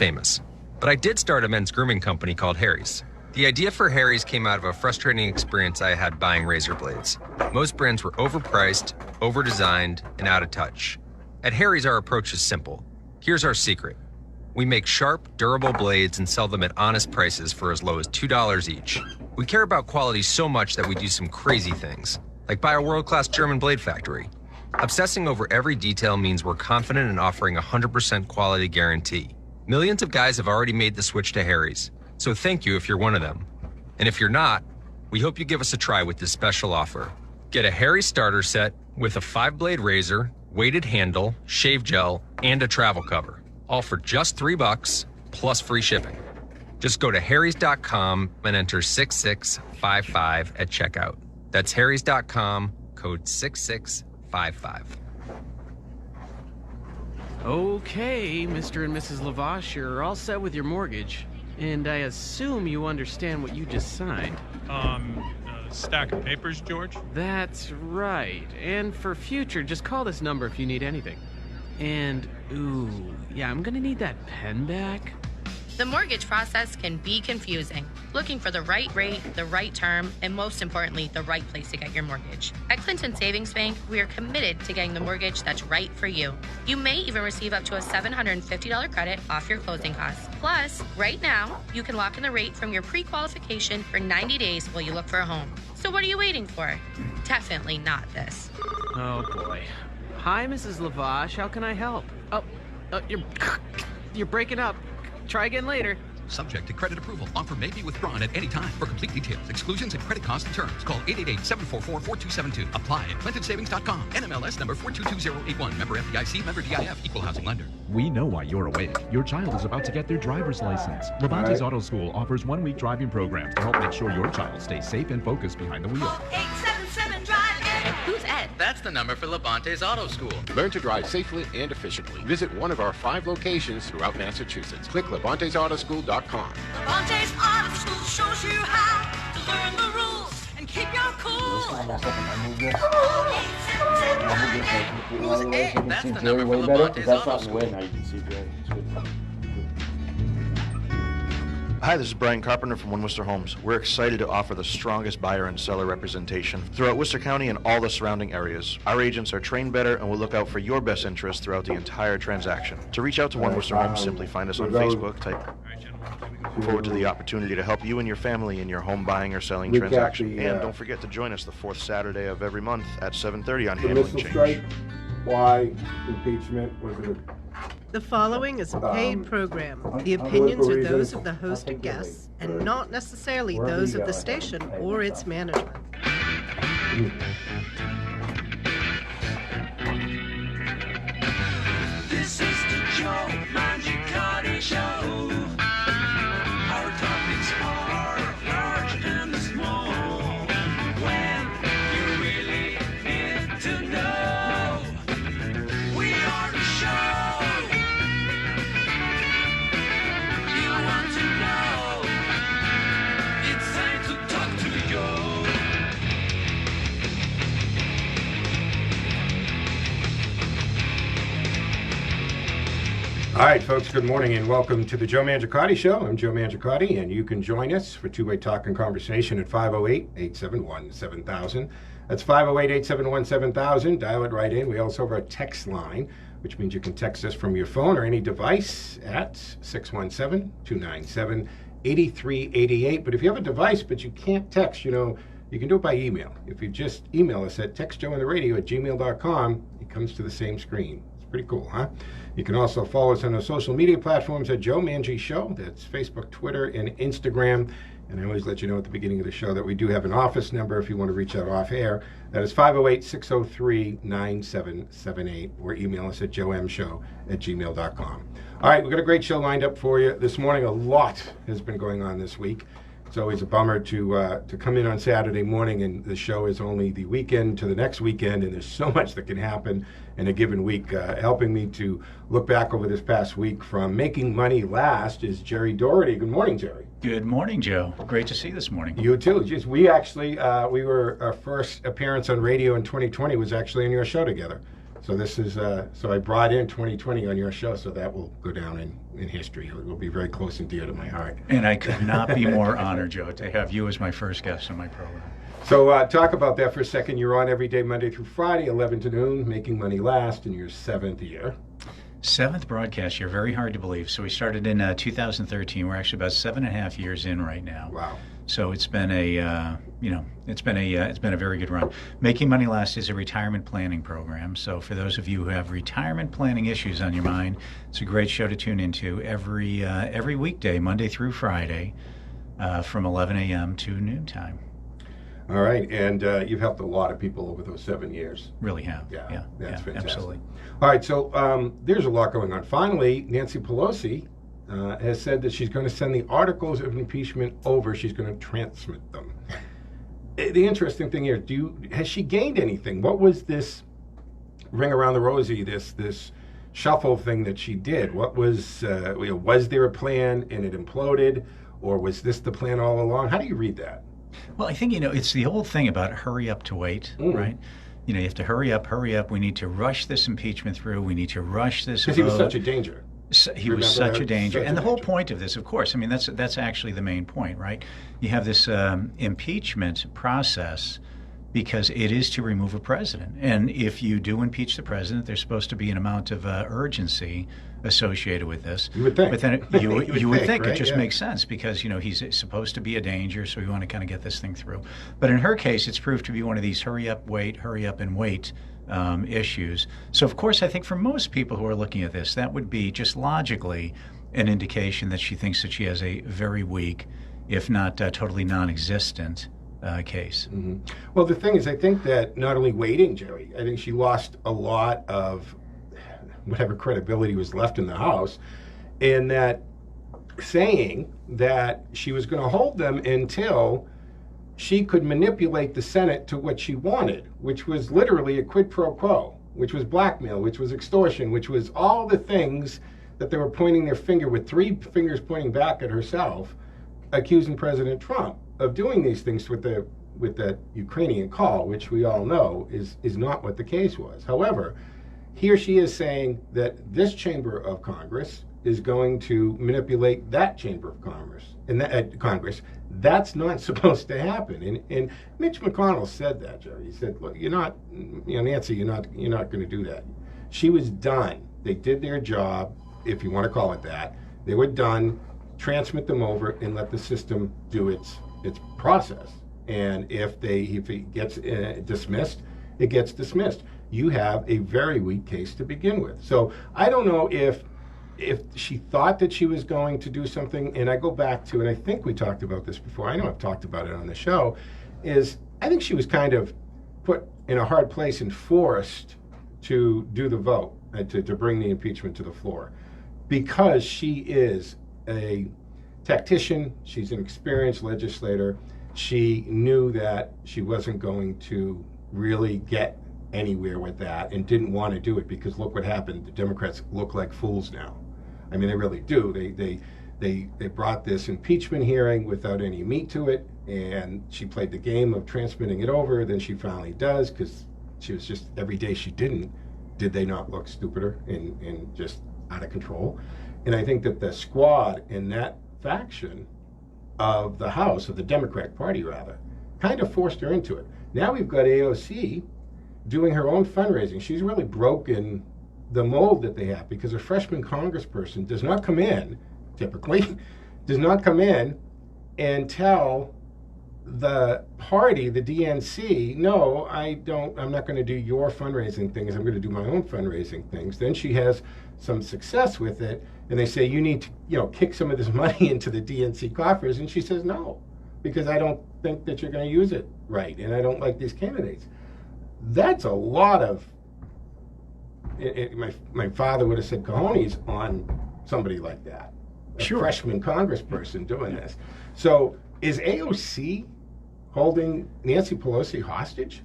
famous. But I did start a men's grooming company called Harry's. The idea for Harry's came out of a frustrating experience I had buying razor blades. Most brands were overpriced, overdesigned, and out of touch. At Harry's, our approach is simple. Here's our secret. We make sharp, durable blades and sell them at honest prices for as low as $2 each. We care about quality so much that we do some crazy things, like buy a world-class German blade factory. Obsessing over every detail means we're confident in offering a 100% quality guarantee. Millions of guys have already made the switch to Harry's, so thank you if you're one of them. And if you're not, we hope you give us a try with this special offer. Get a Harry's starter set with a 5-blade razor, weighted handle, shave gel, and a travel cover. All for just $3 plus free shipping. Just go to harrys.com and enter 6655 at checkout. That's harrys.com, code 6655. Okay, Mr. and Mrs. Lavache, you're all set with your mortgage. And I assume you understand what you just signed. Stack of papers, George? That's right. And for future, just call this number if you need anything. And, ooh, yeah, I'm gonna need that pen back. The mortgage process can be confusing. Looking for the right rate, the right term, and most importantly, the right place to get your mortgage. At Clinton Savings Bank, we are committed to getting the mortgage that's right for you. You may even receive up to a $750 credit off your closing costs. Plus, right now, you can lock in the rate from your pre-qualification for 90 days while you look for a home. So what are you waiting for? Definitely not this. Oh, boy. Hi, Mrs. Lavache. How can I help? You're breaking up. Try again later. Subject to credit approval. Offer may be withdrawn at any time. For complete details, exclusions, and credit cost and terms, call 888-744-4272. Apply at clintonsavings.com. NMLS number 422081. Member FDIC. Member DIF. Equal housing lender. We know why you're awake. Your child is about to get their driver's license. Levante's Auto School offers 1-week driving programs to help make sure your child stays safe and focused behind the wheel. 877 drive Ed. Who's Ed? That's the number for Levante's Auto School. Learn to drive safely and efficiently. Visit one of our 5 locations throughout Massachusetts. Click LevantesAutoSchool.com. Levante's Auto School shows you how to learn the rules and keep your cool. Who's Ed? That's the number for Levante's Auto School. Hi, this is Brian Carpenter from One Worcester Homes. We're excited to offer the strongest buyer and seller representation throughout Worcester County and all the surrounding areas. Our agents are trained better and will look out for your best interests throughout the entire transaction. To reach out to One Worcester Homes, simply find us on Facebook, type forward to the opportunity to help you and your family in your home buying or selling transaction. And don't forget to join us the 4th Saturday of every month at 7:30 on Handling Change. Why impeachment was it? The following is a paid program. The opinions are those of the hosted guests and not necessarily those of the station or its management. This is the Joe Mangicotti Show. Our topics are large and small. When you really need to know, we are the show. You want to know? It's time to talk to Joe. All right, folks, good morning and welcome to the Joe Mangicotti Show. I'm Joe Mangicotti, and you can join us for two-way talk and conversation at 508-871-7000. That's 508-871-7000. Dial it right in. We also have our text line, which means you can text us from your phone or any device at 617-297-8388. But if you have a device but you can't text, you can do it by email. If you just email us at textjoeintheradio@gmail.com, it comes to the same screen. It's pretty cool, huh? You can also follow us on our social media platforms at Joe Mangi Show. That's Facebook, Twitter, and Instagram. And I always let you know at the beginning of the show that we do have an office number if you want to reach out off air. That is 508-603-9778, or email us at joemshow@gmail.com. All right, we've got a great show lined up for you this morning. A lot has been going on this week. It's always a bummer to come in on Saturday morning and the show is only the weekend to the next weekend, and there's so much that can happen in a given week. Helping me to look back over this past week from making money last is Gerry Daugherty. Good morning, Gerry. Good morning, Joe. Great to see you this morning. You too. Just, we actually, our first appearance on radio in 2020 was actually on your show together. So this is so I brought in 2020 on your show, so that will go down in history. It will be very close and dear to my heart. And I could not be more honored, Joe, to have you as my first guest on my program. So talk about that for a second. You're on every day, Monday through Friday, 11 to noon, Making Money Last in your 7th year. 7th broadcast year, very hard to believe. So we started in 2013. We're actually about 7.5 years in right now. Wow. So it's been a, it's been a very good run. Making Money Last is a retirement planning program. So for those of you who have retirement planning issues on your mind, it's a great show to tune into every weekday, Monday through Friday, from 11 a.m. to noontime. All right, and you've helped a lot of people over those 7 years. Really have. Yeah, that's fantastic. Absolutely. All right, so there's a lot going on. Finally, Nancy Pelosi has said that she's going to send the articles of impeachment over. She's going to transmit them. The interesting thing here, has she gained anything? What was this ring around the rosy, this shuffle thing that she did? What was there a plan and it imploded, or was this the plan all along? How do you read that? Well, I think, it's the old thing about hurry up to wait, right? You have to hurry up. We need to rush this impeachment through. We need to rush this vote. Because he was such a danger. He was such a danger. And the whole point of this, of course, that's actually the main point, right? You have this impeachment process because it is to remove a president. And if you do impeach the president, there's supposed to be an amount of urgency associated with this. You would think. But then you would think right? It just makes sense because, he's supposed to be a danger, so we want to kind of get this thing through. But in her case, it's proved to be one of these hurry up and wait issues. So, of course, I think for most people who are looking at this, that would be just logically an indication that she thinks that she has a very weak, if not totally non-existent case. Mm-hmm. Well, the thing is, I think that not only waiting, Gerry, I think she lost a lot of whatever credibility was left in the House, and that saying that she was going to hold them until she could manipulate the Senate to what she wanted, which was literally a quid pro quo, which was blackmail, which was extortion, which was all the things that they were pointing their finger with 3 fingers pointing back at herself, accusing President Trump of doing these things with that Ukrainian call, which we all know is not what the case was. However, here she is saying that this chamber of Congress is going to manipulate that chamber of Congress. Congress, that's not supposed to happen. And Mitch McConnell said that, Gerry. He said, "Look, Nancy, you're not going to do that." She was done. They did their job, if you want to call it that. They were done. Transmit them over and let the system do its process. And if it gets dismissed, it gets dismissed. You have a very weak case to begin with. So I don't know if she thought that she was going to do something, and I go back to, and I think we talked about this before, I know I've talked about it on the show, is I think she was kind of put in a hard place and forced to do the vote, to bring the impeachment to the floor, because she is a tactician, she's an experienced legislator. She knew that she wasn't going to really get anywhere with that and didn't want to do it because look what happened. The Democrats look like fools now. I mean, they really do. They brought this impeachment hearing without any meat to it, and she played the game of transmitting it over. Then she finally does because she was just, every day she didn't, did they not look stupider and just out of control? And I think that the squad in that faction of the House, of the Democratic Party rather, kind of forced her into it. Now we've got AOC doing her own fundraising. She's really broken the mold that they have because a freshman congressperson does not come in, typically, does not come in and tell the party, the DNC, no, I'm not going to do your fundraising things, I'm going to do my own fundraising things. Then she has some success with it, and they say, you need to, kick some of this money into the DNC coffers, and she says, no, because I don't think that you're going to use it right, and I don't like these candidates. That's a lot of, my father would have said cojones on somebody like that. A freshman congressperson doing this. So is AOC holding Nancy Pelosi hostage?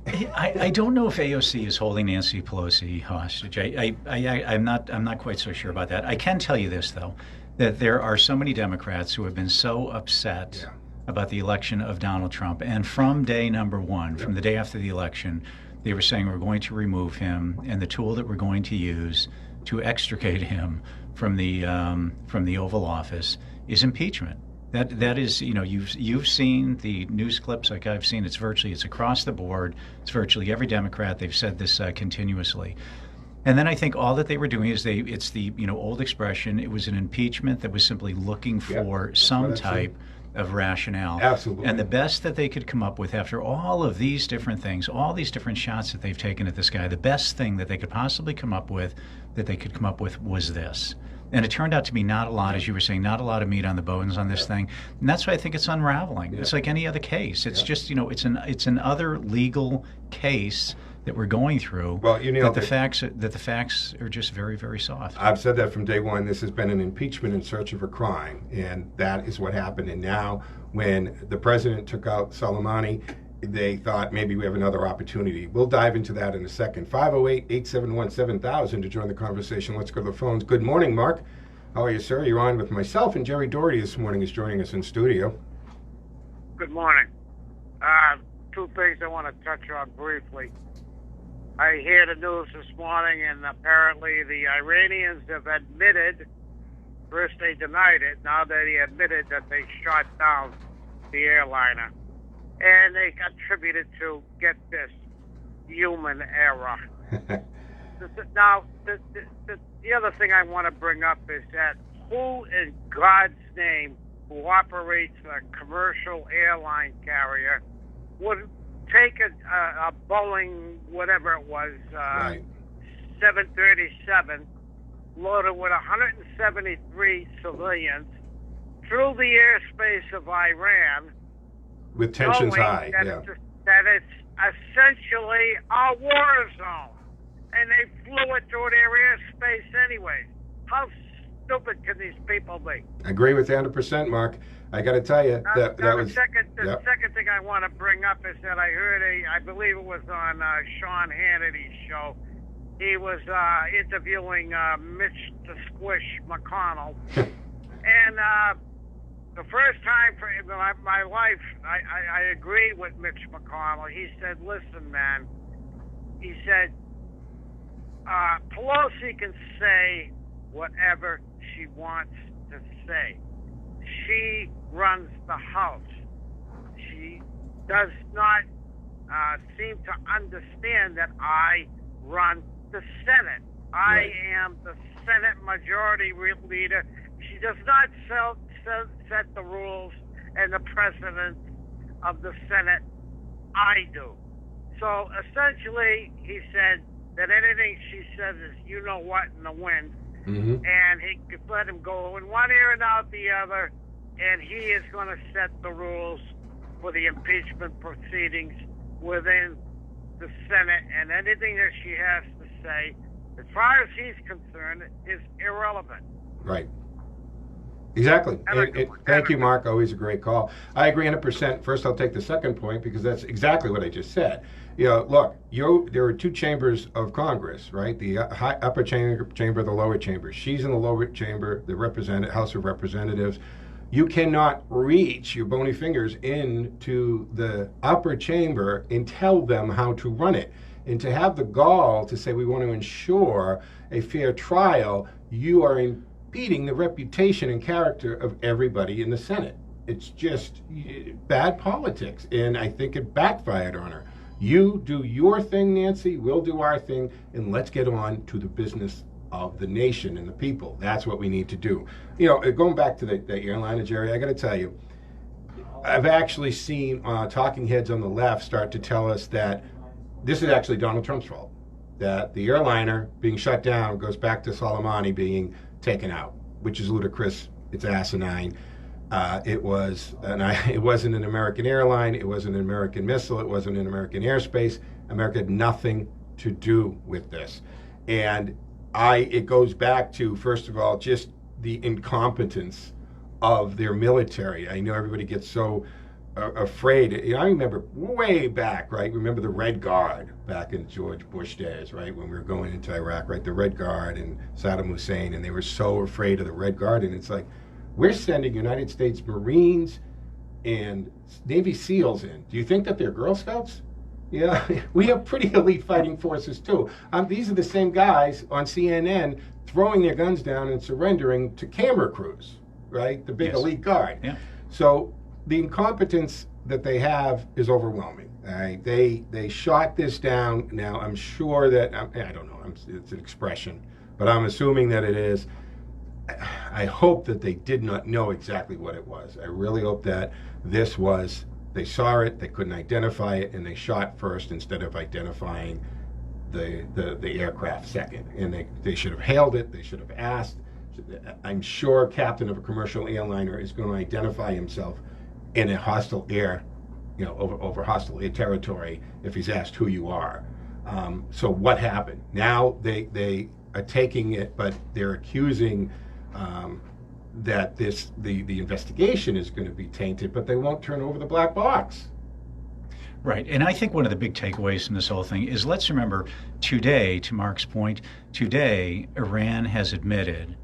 I don't know if AOC is holding Nancy Pelosi hostage. I'm not quite so sure about that. I can tell you this, though, that there are so many Democrats who have been so upset about the election of Donald Trump. And from day number one, from the day after the election, they were saying we're going to remove him, and the tool that we're going to use to extricate him from the Oval Office is impeachment. That is, you've seen the news clips like I've seen. It's across the board. It's virtually every Democrat. They've said this continuously. And then I think all that they were doing is it's the old expression. It was an impeachment that was simply looking for some type of rationale. Absolutely. And the best that they could come up with after all of these different things, all these different shots that they've taken at this guy, the best thing that they could possibly come up with was this. And it turned out to be not a lot, as you were saying, not a lot of meat on the bones on this thing. And that's why I think it's unraveling. It's like any other case. It's just, it's an other legal case that we're going through. Well, that the facts are just very, very soft. I've said that from day one. This has been an impeachment in search of a crime, and that is what happened. And now, when the president took out Soleimani, they thought maybe we have another opportunity. We'll dive into that in a second. 508-871-7000 to join the conversation. Let's go to the phones. Good morning, Mark. How are you, sir? You're on with myself, and Gerry Daugherty this morning is joining us in studio. Good morning. Two things I want to touch on briefly. I hear the news this morning, and apparently the Iranians have admitted, first they denied it, now they admitted that they shot down the airliner. And they attributed to, get this, human error. Now, the other thing I want to bring up is that who in God's name who operates a commercial airline carrier would take a Boeing, whatever it was, 737, loaded with 173 civilians through the airspace of Iran, with tensions high, that it's essentially a war zone, and they flew it through their airspace anyways. How stupid can these people be? I agree with you 100%, Mark. I got to tell you, that was... The second thing I want to bring up is that I heard I believe it was on Sean Hannity's show, he was interviewing Mitch the Squish McConnell, and the first time for my life, I agreed with Mitch McConnell. He said, listen, man, he said, Pelosi can say whatever she wants to say. She runs the House. She does not seem to understand that I run the Senate. I am the Senate Majority Leader. She does not set the rules and the precedent of the Senate. I do. So essentially, he said that anything she says is you know what in the wind, and he could let him go in one ear and out the other, and he is going to set the rules for the impeachment proceedings within the Senate, and anything that she has to say, as far as he's concerned, is irrelevant. Right. Exactly. Thank you, Mark. Always a great call. I agree 100%. First, I'll take the second point because that's exactly what I just said. Look, there are two chambers of Congress, right? The upper chamber, the lower chamber. She's in the lower chamber, the House of Representatives. You cannot reach your bony fingers into the upper chamber and tell them how to run it. And to have the gall to say we want to ensure a fair trial, you are impeding the reputation and character of everybody in the Senate. It's just bad politics, and I think it backfired on her. You do your thing, Nancy, we'll do our thing, and let's get on to the business of the nation and the people. That's what we need to do. Going back to the airliner, Gerry, I got to tell you, I've actually seen talking heads on the left start to tell us that this is actually Donald Trump's fault, that the airliner being shut down goes back to Soleimani being taken out, which is ludicrous. It's asinine. It wasn't an American airline. It wasn't an American missile. It wasn't an American airspace. America had nothing to do with this. And it goes back to, first of all, just the incompetence of their military. I know everybody gets so afraid. I remember way back, right? Remember the Red Guard back in George Bush days, right? When we were going into Iraq, right? The Red Guard and Saddam Hussein, and they were so afraid of the Red Guard. And it's like, we're sending United States Marines and Navy SEALs in. Do you think that they're Girl Scouts? Yeah, we have pretty elite fighting forces too. These are the same guys on CNN throwing their guns down and surrendering to camera crews, right? The big elite guard. Yeah. So the incompetence that they have is overwhelming. Right? They shot this down. Now I'm sure that I don't know. It's an expression, but I'm assuming that it is. I hope that they did not know exactly what it was. I really hope that this was, they saw it, they couldn't identify it, and they shot first instead of identifying the aircraft second. And they should have hailed it, they should have asked. I'm sure a captain of a commercial airliner is going to identify himself in a hostile air, over hostile air territory if he's asked who you are. So what happened? Now they are taking it, but they're accusing that the investigation is going to be tainted, but they won't turn over the black box. Right, and I think one of the big takeaways from this whole thing is, let's remember, today, to Mark's point, today Iran has admitted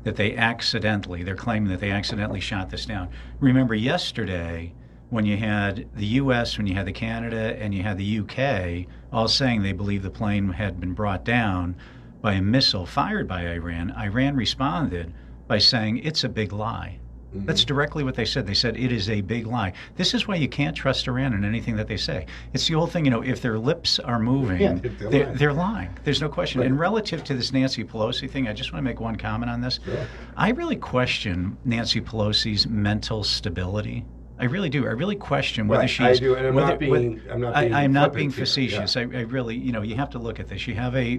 that they're claiming that they accidentally shot this down. Remember yesterday, when you had the U.S., when you had the Canada, and you had the U.K. all saying they believe the plane had been brought down by a missile fired by Iran, Iran responded by saying it's a big lie. Mm-hmm. That's directly what they said. They said it is a big lie. This is why you can't trust Iran in anything that they say. It's the old thing, if their lips are moving, they're lying. There's no question. Right. And relative to this Nancy Pelosi thing, I just want to make one comment on this. Sure. I really question Nancy Pelosi's mental stability. I really do. I really question whether she's. I do, and I'm not being facetious. Yeah. I really, you have to look at this. You have a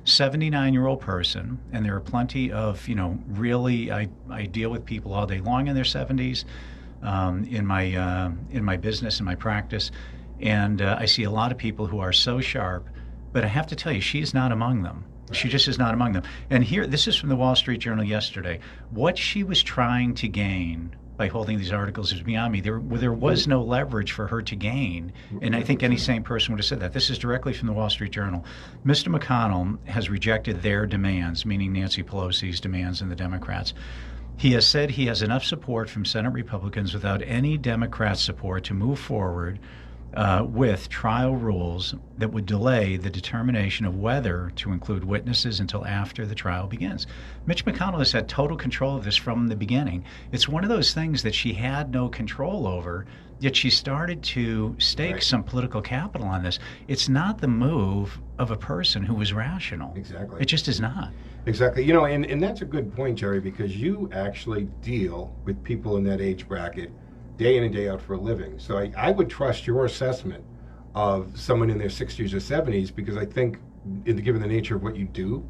79-year-old person, and there are plenty of, really. I deal with people all day long in their 70s, in my business, in my practice, and I see a lot of people who are so sharp. But I have to tell you, she is not among them. Right. She just is not among them. And here, this is from the Wall Street Journal yesterday. What she was trying to gain by holding these articles is beyond me. There was no leverage for her to gain, and I think any sane person would have said that. This is directly from the Wall Street Journal. Mr. McConnell has rejected their demands, meaning Nancy Pelosi's demands and the Democrats. He has said he has enough support from Senate Republicans without any Democrat support to move forward with trial rules that would delay the determination of whether to include witnesses until after the trial begins. Mitch McConnell has had total control of this from the beginning. It's one of those things that she had no control over, yet she started to stake some political capital on this. It's not the move of a person who is rational. Exactly. It just is not. Exactly. And that's a good point, Gerry, because you actually deal with people in that age bracket day in and day out for a living. So I would trust your assessment of someone in their 60s or 70s, because I think, given the nature of what you do,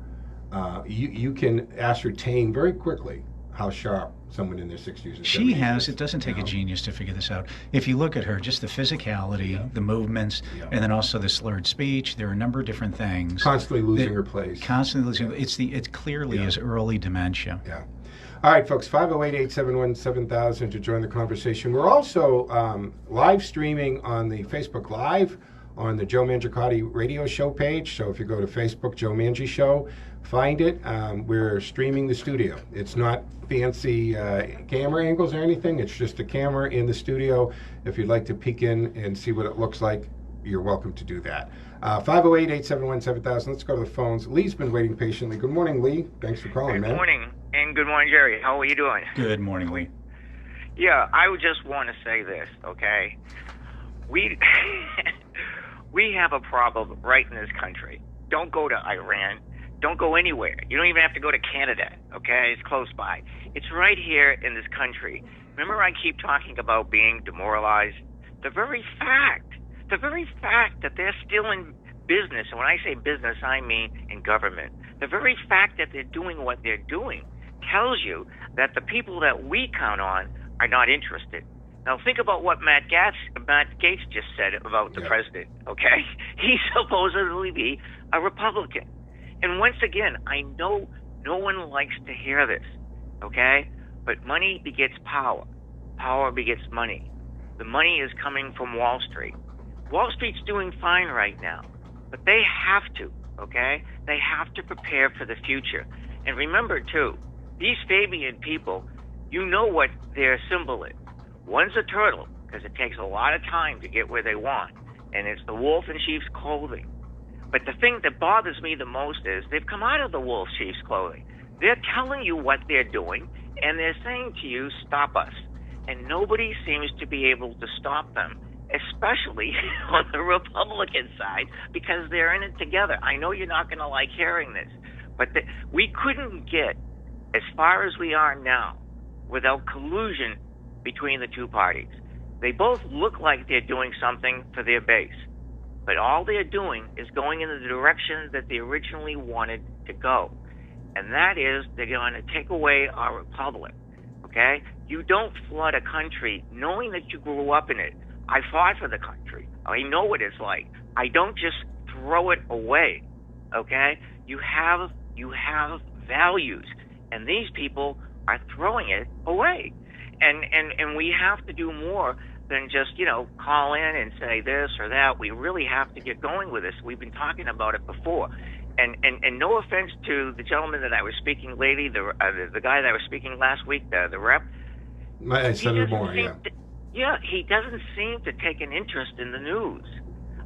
you can ascertain very quickly how sharp someone in their 60s or 70s She has. is. It doesn't take a genius to figure this out. If you look at her, just the physicality, the movements, and then also the slurred speech, there are a number of different things. Constantly losing her place. Constantly losing. It clearly is early dementia. Yeah. All right, folks, 508-871-7000 to join the conversation. We're also live streaming on the Facebook Live on the Joe Mangiacotti radio show page. So if you go to Facebook, Joe Mangi Show, find it. We're streaming the studio. It's not fancy camera angles or anything. It's just a camera in the studio. If you'd like to peek in and see what it looks like, you're welcome to do that. 508-871-7000. Let's go to the phones. Lee's been waiting patiently. Good morning, Lee. Thanks for calling, man. Good morning, and good morning, Gerry. How are you doing? Good morning, Lee. Yeah, I would just want to say this, okay? We have a problem right in this country. Don't go to Iran. Don't go anywhere. You don't even have to go to Canada, okay? It's close by. It's right here in this country. Remember I keep talking about being demoralized? The very fact that they're still in business, and when I say business, I mean in government, the very fact that they're doing what they're doing tells you that the people that we count on are not interested. Now think about what Matt Gaetz just said about the president, okay? He's supposedly be a Republican. And once again, I know no one likes to hear this, okay? But money begets power. Power begets money. The money is coming from Wall Street. Wall Street's doing fine right now, but they have to, okay? They have to prepare for the future. And remember, too, these Fabian people, you know what their symbol is. One's a turtle, because it takes a lot of time to get where they want. and it's the wolf in sheep's clothing. But the thing that bothers me the most is they've come out of the wolf sheep's clothing. They're telling you what they're doing, and they're saying to you, stop us. And nobody seems to be able to stop them, especially on the Republican side, because they're in it together. I know you're not going to like hearing this, but we couldn't get as far as we are now without collusion between the two parties. They both look like they're doing something for their base, but all they're doing is going in the direction that they originally wanted to go, and that is they're going to take away our republic, okay? You don't flood a country knowing that you grew up in it. I fought for the country. I know what it's like. I don't just throw it away, okay? You have values, and these people are throwing it away. And we have to do more than just, call in and say this or that. We really have to get going with this. We've been talking about it before. And no offense to the gentleman that I was speaking lately, the guy that I was speaking last week, the rep. Senator Moore, yeah. Yeah, he doesn't seem to take an interest in the news.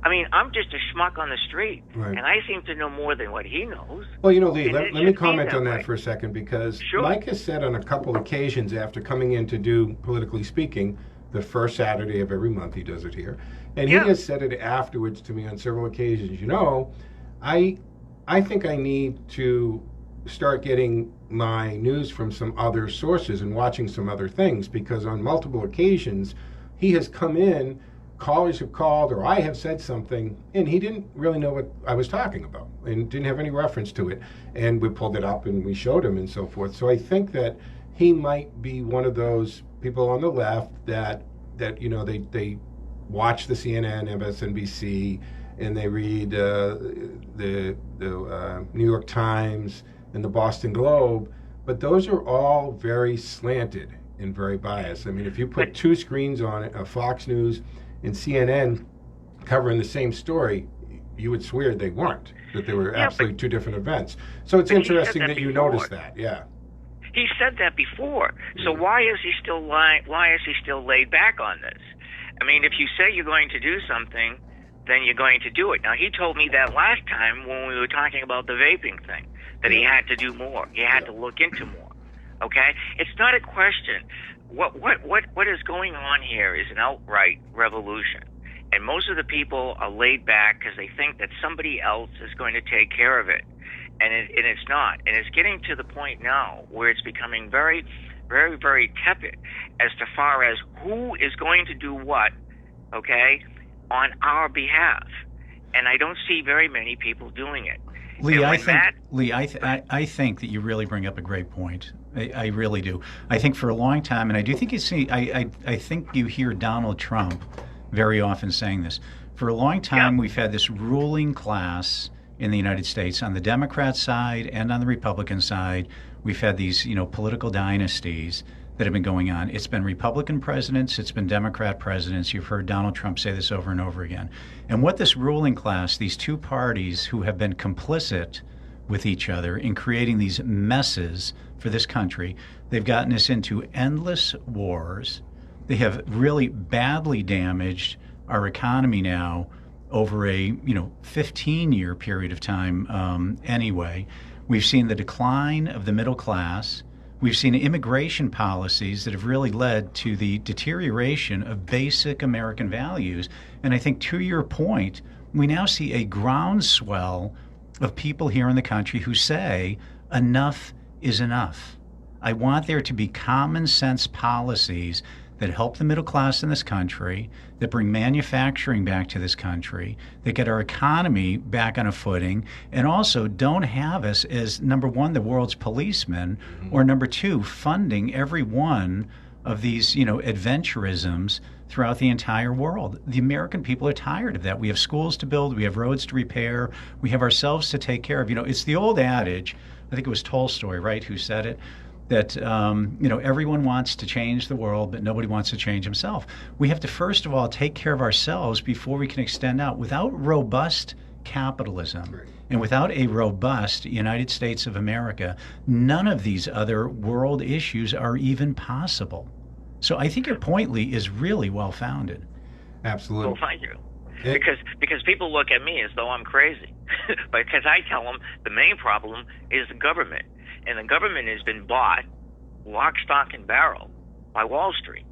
I mean, I'm just a schmuck on the street, right, and I seem to know more than what he knows. Well, Lee, let me comment on that for a second, because sure. Mike has said on a couple occasions after coming in to do Politically Speaking, the first Saturday of every month he does it here, and he has said it afterwards to me on several occasions, I think I need to start getting my news from some other sources and watching some other things, because on multiple occasions he has come in, callers have called, or I have said something, and he didn't really know what I was talking about and didn't have any reference to it, and we pulled it up and we showed him and so forth. So I think that he might be one of those people on the left that they watch the CNN, MSNBC, and they read the New York Times and the Boston Globe, but those are all very slanted and very biased. I mean, if you put two screens on it, Fox News and CNN covering the same story, you would swear they weren't, that they were absolutely two different events. So it's interesting that you noticed that, yeah. He said that before. So why is he still lying? Why is he still laid back on this? I mean, if you say you're going to do something, then you're going to do it. Now, he told me that last time when we were talking about the vaping thing, that he had to do more. He had to look into more. Okay? It's not a question. What is going on here is an outright revolution. And most of the people are laid back because they think that somebody else is going to take care of it. And it's not. And it's getting to the point now where it's becoming very, very, very tepid as to far as who is going to do what, okay, on our behalf. And I don't see very many people doing it. Lee, I think that you really bring up a great point. I really do. I think for a long time, and I do think I think you hear Donald Trump very often saying this. For a long time, we've had this ruling class in the United States on the Democrat side and on the Republican side. We've had these, political dynasties that have been going on. It's been Republican presidents, it's been Democrat presidents. You've heard Donald Trump say this over and over again. And what this ruling class, these two parties who have been complicit with each other in creating these messes for this country, they've gotten us into endless wars. They have really badly damaged our economy now over a 15-year period of time anyway. We've seen the decline of the middle class. We've seen immigration policies that have really led to the deterioration of basic American values. And I think to your point, we now see a groundswell of people here in the country who say enough is enough. I want there to be common sense policies that help the middle class in this country, that bring manufacturing back to this country, that get our economy back on a footing, and also don't have us as, number one, the world's policemen, or number two, funding every one of these, adventurisms throughout the entire world. The American people are tired of that. We have schools to build, we have roads to repair, we have ourselves to take care of. It's the old adage, I think it was Tolstoy, right, who said it, that everyone wants to change the world, but nobody wants to change himself. We have to first of all take care of ourselves before we can extend out. Without robust capitalism and without a robust United States of America, none of these other world issues are even possible. So I think your point, Lee, is really well founded. Absolutely. Well, thank you. Because people look at me as though I'm crazy, because I tell them the main problem is the government, and the government has been bought lock, stock, and barrel by Wall Street.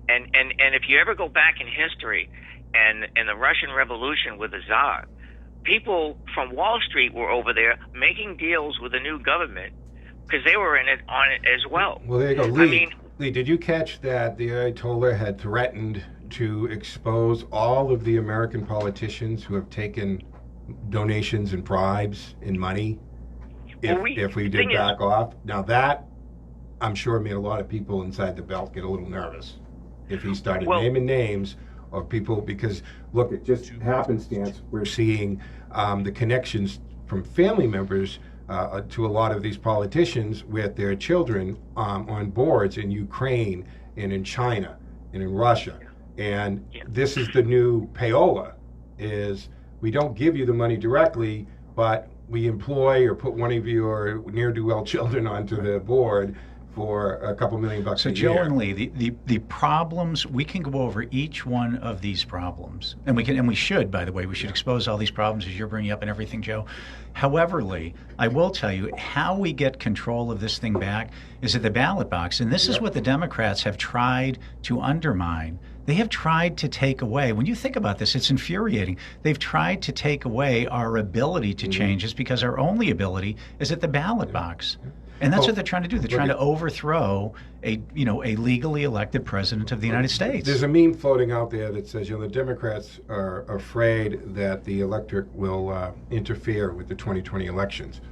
And if you ever go back in history, and the Russian Revolution with the Tsar, people from Wall Street were over there making deals with the new government because they were in it on it as well. Well, there you go, Lee. Lee, did you catch that the Ayatollah had threatened to expose all of the American politicians who have taken donations and bribes in money if we did back off? Now that, I'm sure, made a lot of people inside the belt get a little nervous if he started naming names of people, because look, it just happenstance we're seeing the connections from family members to a lot of these politicians with their children on boards in Ukraine and in China and in Russia. And this is the new payola, is we don't give you the money directly, but we employ or put one of your ne'er-do-well children onto the board for a couple $1 million a year. So Joe and Lee, the problems, we can go over each one of these problems, and we should, by the way, we should expose all these problems as you're bringing up and everything, Joe. However, Lee, I will tell you how we get control of this thing back is at the ballot box, and this is what the Democrats have tried to undermine. They have tried to take away, when you think about this, it's infuriating. They've tried to take away our ability to change. It's because our only ability is at the ballot box. And that's what they're trying to do. They're trying to overthrow a legally elected president of the United States. There's a meme floating out there that says, the Democrats are afraid that the electorate will interfere with the 2020 elections.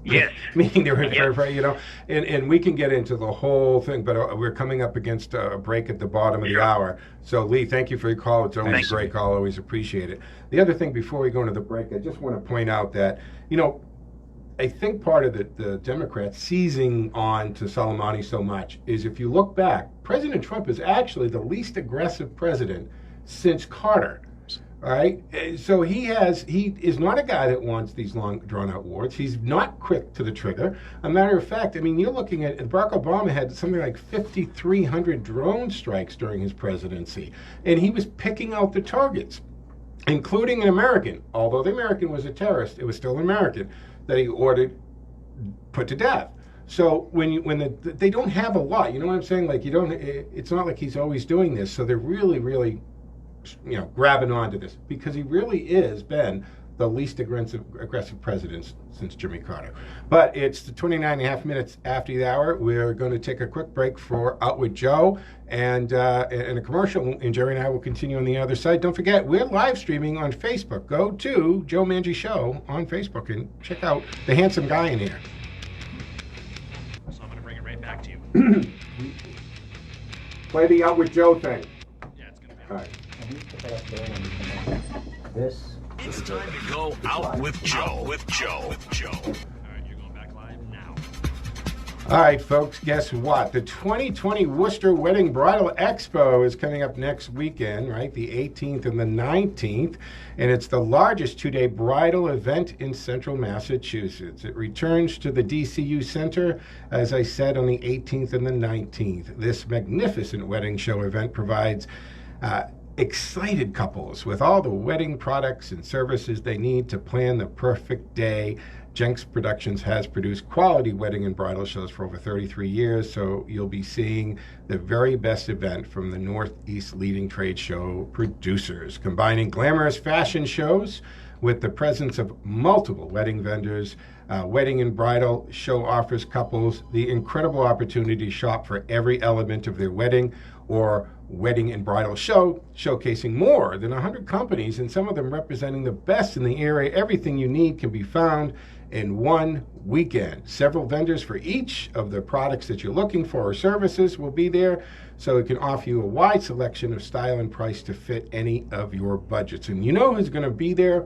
Yes. Meaning they're afraid, and we can get into the whole thing, but we're coming up against a break at the bottom of the hour. So, Lee, thank you for your call. It's always a great call. Always appreciate it. The other thing before we go into the break, I just want to point out that, I think part of the Democrats seizing on to Soleimani so much is, if you look back, President Trump is actually the least aggressive president since Carter. All right, so he is not a guy that wants these long drawn-out wars. He's not quick to the trigger. A matter of fact, you're looking at Barack Obama had something like 5,300 drone strikes during his presidency, and he was picking out the targets, including an American. Although the American was a terrorist, it was still an American that he ordered put to death. So they don't have a lot, you know what I'm saying? Like, it's not like he's always doing this. So they're really, really, grabbing onto this, because he really is been the least aggressive president since Jimmy Carter. But it's the 29.5 minutes after the hour. We're going to take a quick break for Out with Joe and a commercial, and Gerry and I will continue on the other side. Don't forget, we're live streaming on Facebook. Go to Joe Mangi Show on Facebook and check out the handsome guy in here. So I'm going to bring it right back to you. Play the Out with Joe thing. Yeah, it's going to be all right. It's time to go out with Joe. All right, you're going back live now. All right, folks, guess what? The 2020 Worcester Wedding Bridal Expo is coming up next weekend, right? The 18th and the 19th. And it's the largest two-day bridal event in central Massachusetts. It returns to the DCU Center, as I said, on the 18th and the 19th. This magnificent wedding show event provides excited couples with all the wedding products and services they need to plan the perfect day. Jenks Productions has produced quality wedding and bridal shows for over 33 years, so you'll be seeing the very best event from the Northeast leading trade show producers, combining glamorous fashion shows with the presence of multiple wedding vendors. Wedding and bridal show offers couples the incredible opportunity to shop for every element of their wedding or wedding and bridal show, showcasing more than 100 companies, and some of them representing the best in the area. Everything you need can be found in one weekend. Several vendors for each of the products that you're looking for or services will be there, so it can offer you a wide selection of style and price to fit any of your budgets. And you know who's going to be there?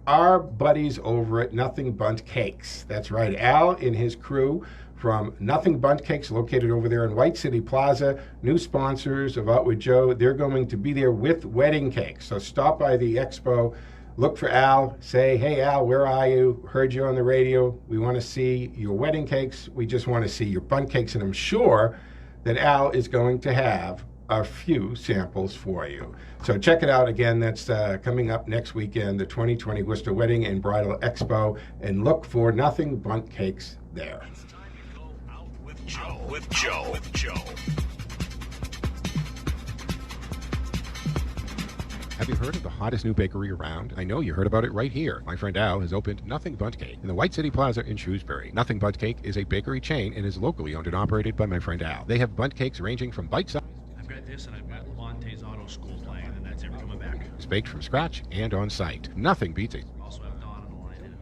Our buddies over at Nothing Bundt Cakes. That's right, Al and his crew from Nothing Bundt Cakes, located over there in White City Plaza, new sponsors of Out with Joe. They're going to be there with wedding cakes. So stop by the expo, look for Al, say, hey Al, where are you? Heard you on the radio. We want to see your wedding cakes. We just want to see your bundt cakes. And I'm sure that Al is going to have a few samples for you. So check it out again. That's coming up next weekend, the 2020 Worcester Wedding and Bridal Expo, and look for Nothing Bundt Cakes there. It's time to go out with Joe. Have you heard of the hottest new bakery around? I know you heard about it right here. My friend Al has opened Nothing Bundt Cake in the White City Plaza in Shrewsbury. Nothing Bundt Cake is a bakery chain and is locally owned and operated by my friend Al. They have bundt cakes ranging from bite-sized... I've got this, and I've got Levante's Auto School playing, and that's ever coming back. It's baked from scratch and on site. Nothing beats it. Also have Dawn on the line.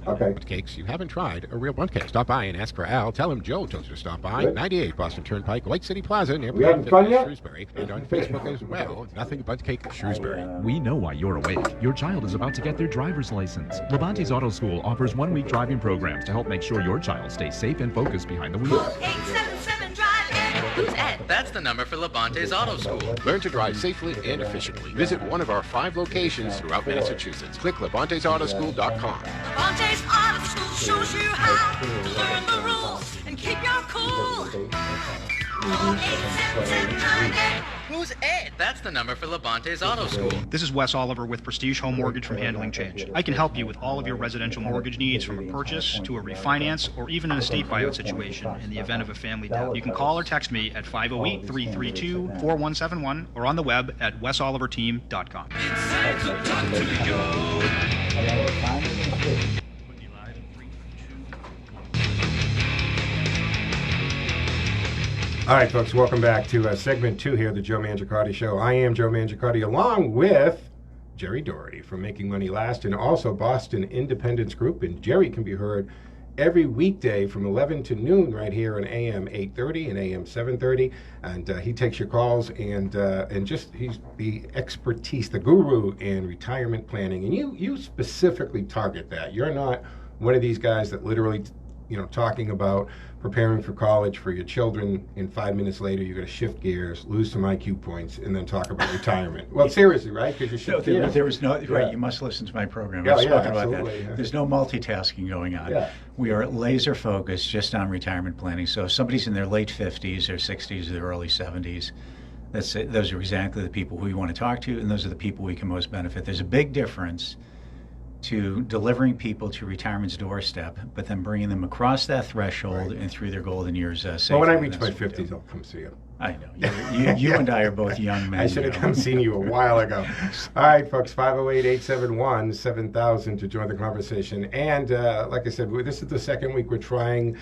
Okay. Bundt cakes you haven't tried a real bundt cake. Stop by and ask for Al. Tell him Joe told you to stop by. Good. 98 Boston Turnpike, White City Plaza, near We having fun yet? Shrewsbury. And on Facebook as well, Nothing Bundt Cake Shrewsbury. We know why you're awake. Your child is about to get their driver's license. Levante's Auto School offers 1-week driving programs to help make sure your child stays safe and focused behind the wheel. 877 drive Ed. Who's Ed? That's the number for Levante's Auto School. Learn to drive safely and efficiently. Visit one of our 5 locations throughout Massachusetts. Click LevantesAutoschool.com. Levante's Auto School shows you how to learn the rules and keep your cool. 877 drive Ed. Who's Ed? That's the number for Levante's Auto School. This is Wes Oliver with Prestige Home Mortgage from Handling Change. I can help you with all of your residential mortgage needs, from a purchase to a refinance or even an estate buyout situation in the event of a family death. You can call or text me at 508-332-4171 or on the web at wesoliverteam.com. It's time to talk to you. All right, folks, welcome back to segment 2 here, the Joe Mangiacardi Show. I am Joe Mangiacardi, along with Gerry Daugherty from Making Money Last, and also Boston Independence Group. And Gerry can be heard every weekday from 11 to noon right here on AM 830 and AM 730. And he takes your calls, and just he's the expertise, the guru in retirement planning. And you specifically target that. You're not one of these guys that literally, talking about preparing for college for your children, and 5 minutes later you're going to shift gears, lose some IQ points, and then talk about retirement. Well, seriously, right? Because you shift gears. There was no, right, you must listen to my program. I've spoken about that. Yeah. There's no multitasking going on. Yeah. We are laser focused just on retirement planning. So if somebody's in their late 50s or 60s or early 70s, those are exactly the people who we want to talk to, and those are the people we can most benefit. There's a big difference to delivering people to retirement's doorstep, but then bringing them across that threshold and through their golden years safely. Well, when I reach my 50s, I'll come see you. I know. You and I are both young men. I should have come seen you a while ago. All right, folks, 508-871-7000 to join the conversation. And like I said, this is the second week we're trying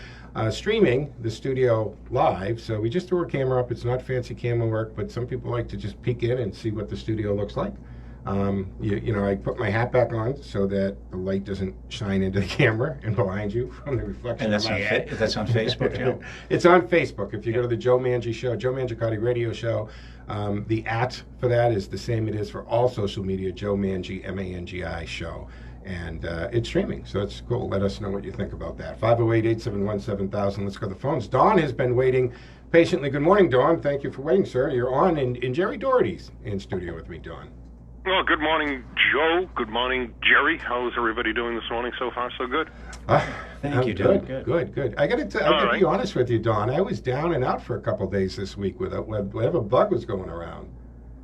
streaming the studio live. So we just threw a camera up. It's not fancy camera work, but some people like to just peek in and see what the studio looks like. I put my hat back on so that the light doesn't shine into the camera and blind you from the reflection of my head. That's on Facebook, Joe? It's on Facebook. If you go to the Joe Mangi Show, Joe Mangiacardi Radio Show, the @ for that is the same it is for all social media, Joe Mangi, M-A-N-G-I Show. And it's streaming, so it's cool. Let us know what you think about that. 508-871-7000. Let's go to the phones. Dawn has been waiting patiently. Good morning, Dawn. Thank you for waiting, sir. You're on, and Gerry Daugherty's in studio with me, Dawn. Well, good morning, Joe. Good morning, Gerry. How's everybody doing this morning? So far, so good. Thank you, Don. Good. Good. I got to be honest with you, Don. I was down and out for a couple of days this week with whatever bug was going around.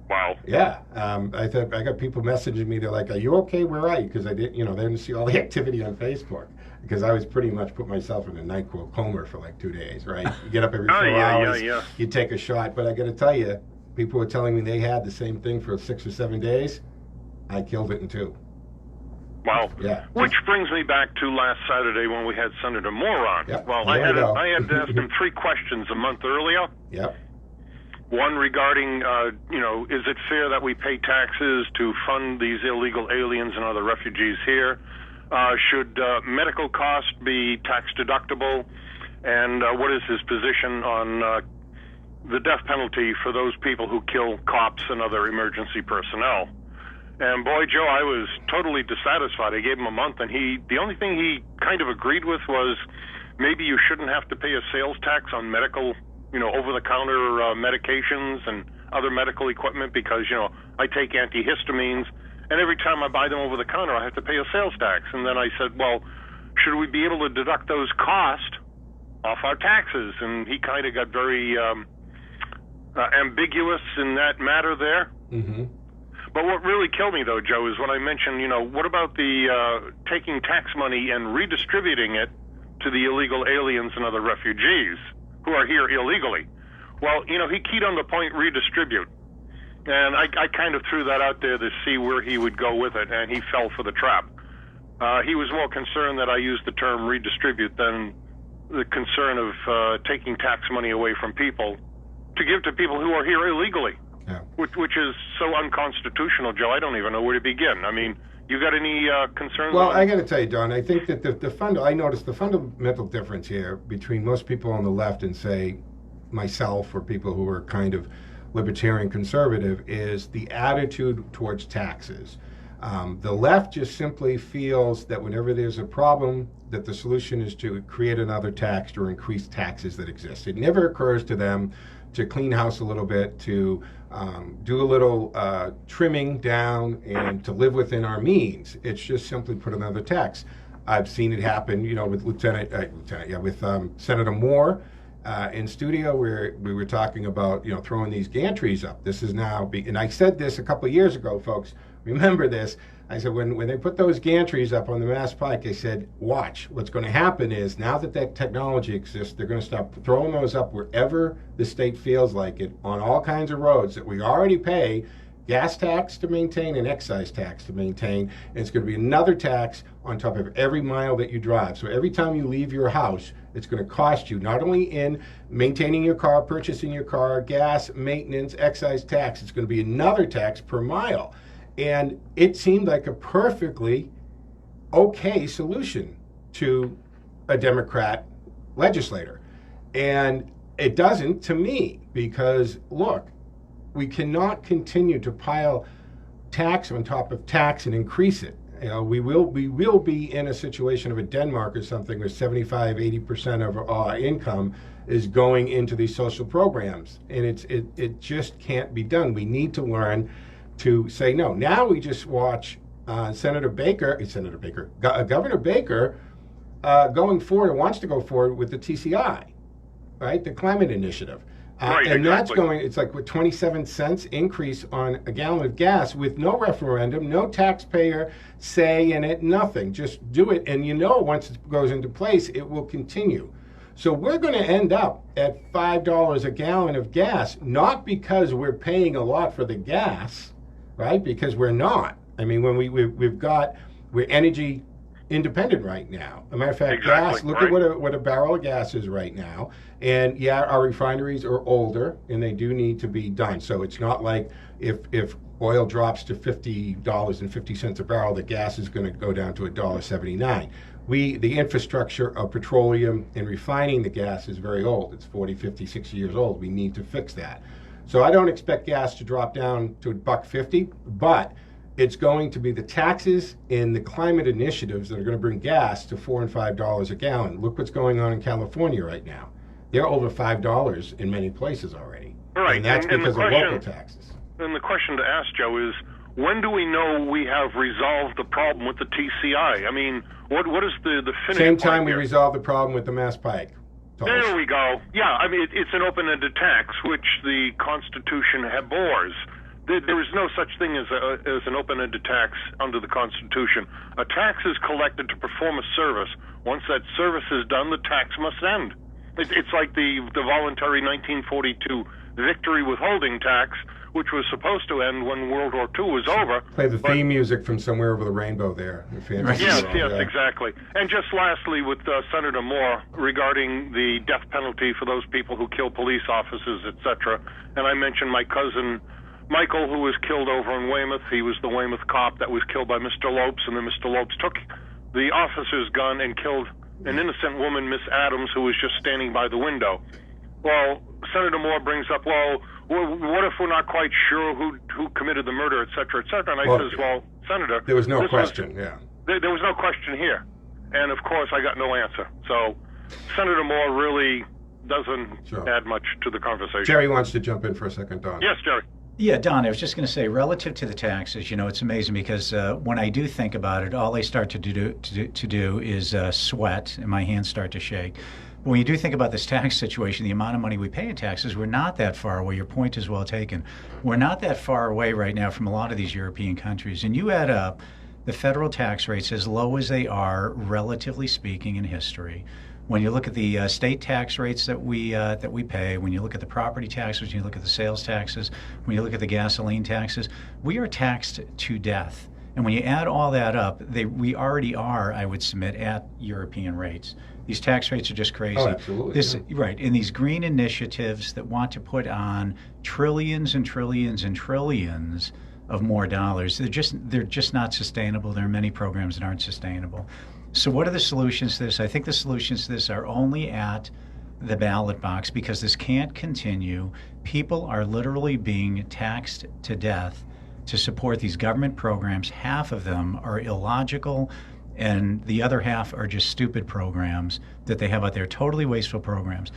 Wow. Yeah. I got people messaging me. They're like, "Are you okay? Where are you?" Because I didn't see all the activity on Facebook. Because I was pretty much put myself in a NyQuil coma for like 2 days. Right? You get up every 4 hours. Yeah. You take a shot. But I got to tell you, people were telling me they had the same thing for 6 or 7 days. I killed it in 2. Wow. Yeah. Which brings me back to last Saturday when we had Senator Moore on. Yep. Well, I had asked him 3 questions a month earlier. Yep. One regarding, is it fair that we pay taxes to fund these illegal aliens and other refugees here? Should medical costs be tax deductible? And what is his position on the death penalty for those people who kill cops and other emergency personnel? And boy, Joe, I was totally dissatisfied. I gave him a month, and the only thing he kind of agreed with was maybe you shouldn't have to pay a sales tax on medical, over-the-counter medications and other medical equipment because, I take antihistamines, and every time I buy them over the counter, I have to pay a sales tax. And then I said, well, should we be able to deduct those costs off our taxes? And he kind of got very ambiguous in that matter there. Mm-hmm. But what really killed me, though, Joe, is when I mentioned, what about the taking tax money and redistributing it to the illegal aliens and other refugees who are here illegally? Well, he keyed on the point redistribute. And I kind of threw that out there to see where he would go with it, and he fell for the trap. He was more concerned that I used the term redistribute than the concern of taking tax money away from people to give to people who are here illegally, which is so unconstitutional, Joe. I don't even know where to begin. I mean, you got any concerns? Well, I got to tell you, Don, I think that I noticed the fundamental difference here between most people on the left and, say, myself or people who are kind of libertarian conservative is the attitude towards taxes. The left just simply feels that whenever there's a problem, that the solution is to create another tax or increase taxes that exist. It never occurs to them to clean house a little bit, to do a little trimming down, and to live within our means. It's just simply put another tax. I've seen it happen, with Senator Moore in studio, where we were talking about, throwing these gantries up. This is now, and I said this a couple of years ago, folks. Remember this. I said, when they put those gantries up on the Mass Pike, I said, watch. What's going to happen is, now that technology exists, they're going to start throwing those up wherever the state feels like it, on all kinds of roads that we already pay gas tax to maintain and excise tax to maintain. And it's going to be another tax on top of every mile that you drive. So every time you leave your house, it's going to cost you, not only in maintaining your car, purchasing your car, gas, maintenance, excise tax, it's going to be another tax per mile. And it seemed like a perfectly okay solution to a Democrat legislator. And it doesn't to me, because, look, we cannot continue to pile tax on top of tax and increase it. We will be in a situation of a Denmark or something where 75-80% of our income is going into these social programs. And it just can't be done. We need to learn to say no. Now we just watch Governor Baker going forward, and wants to go forward with the TCI, right? The climate initiative. Right, and exactly. That's going, it's like with 27 cents increase on a gallon of gas with no referendum, no taxpayer say in it, nothing. Just do it, and once it goes into place, it will continue. So we're going to end up at $5 a gallon of gas, not because we're paying a lot for the gas, right? Because we're not. I mean, when we're energy independent right now. As a matter of fact, gas, look at what a barrel of gas is right now. And yeah, our refineries are older and they do need to be done. So it's not like if oil drops to $50.50 a barrel, the gas is going to go down to $1.79. The infrastructure of petroleum and refining the gas is very old. It's 40, 50, 60 years old. We need to fix that. So I don't expect gas to drop down to $1.50, but it's going to be the taxes and the climate initiatives that are going to bring gas to $4 and $5 a gallon. Look what's going on in California right now. They're over $5 in many places already. Right. And that's because of local taxes. And the question to ask, Joe, is when do we know we have resolved the problem with the TCI? I mean, what is the finish Same point time we here? resolve the problem with the Mass Pike. There we go. Yeah, I mean, it's an open-ended tax, which the Constitution abhors. There is no such thing as an open-ended tax under the Constitution. A tax is collected to perform a service. Once that service is done, the tax must end. It's like the voluntary 1942 victory withholding tax, which was supposed to end when World War II was over. Play the theme music from Somewhere Over the Rainbow there. Yes, exactly. And just lastly, with Senator Moore regarding the death penalty for those people who kill police officers, etc. And I mentioned my cousin Michael, who was killed over in Weymouth. He was the Weymouth cop that was killed by Mr. Lopes, and then Mr. Lopes took the officer's gun and killed an innocent woman, Miss Adams, who was just standing by the window. Well, Senator Moore brings up, well, what if we're not quite sure who committed the murder, et cetera, et cetera? And I says, well, Senator... There was no question, There was no question here. And, of course, I got no answer. So Senator Moore really doesn't add much to the conversation. Jerry wants to jump in for a second, Don. Yes, Jerry. Yeah, Don, I was just going to say, relative to the taxes, it's amazing because when I do think about it, all I start to do is sweat and my hands start to shake. But when you do think about this tax situation, the amount of money we pay in taxes, we're not that far away. Your point is well taken. We're not that far away right now from a lot of these European countries. And you add up the federal tax rates as low as they are, relatively speaking, in history. When you look at the state tax rates that we pay, when you look at the property taxes, when you look at the sales taxes, when you look at the gasoline taxes, we are taxed to death. And when you add all that up, we already are, I would submit, at European rates. These tax rates are just crazy. Oh, absolutely. Right. And these green initiatives that want to put on trillions and trillions and trillions of more dollars, they're just not sustainable. There are many programs that aren't sustainable. So what are the solutions to this? I think the solutions to this are only at the ballot box, because this can't continue. People are literally being taxed to death to support these government programs. Half of them are illogical, and the other half are just stupid programs that they have out there, totally wasteful programs.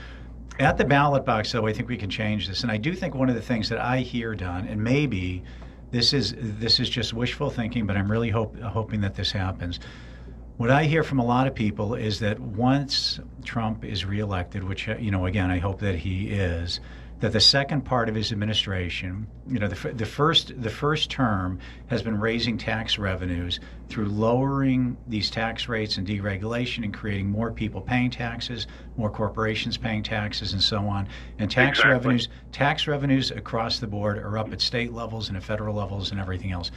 At the ballot box, though, I think we can change this. And I do think one of the things that I hear done, and maybe this is just wishful thinking, but I'm really hoping that this happens. What I hear from a lot of people is that once Trump is reelected, which, again, I hope that he is, that the second part of his administration, the first term has been raising tax revenues through lowering these tax rates and deregulation and creating more people paying taxes, more corporations paying taxes, and so on. And tax revenues across the board are up at state levels and at federal levels and everything else.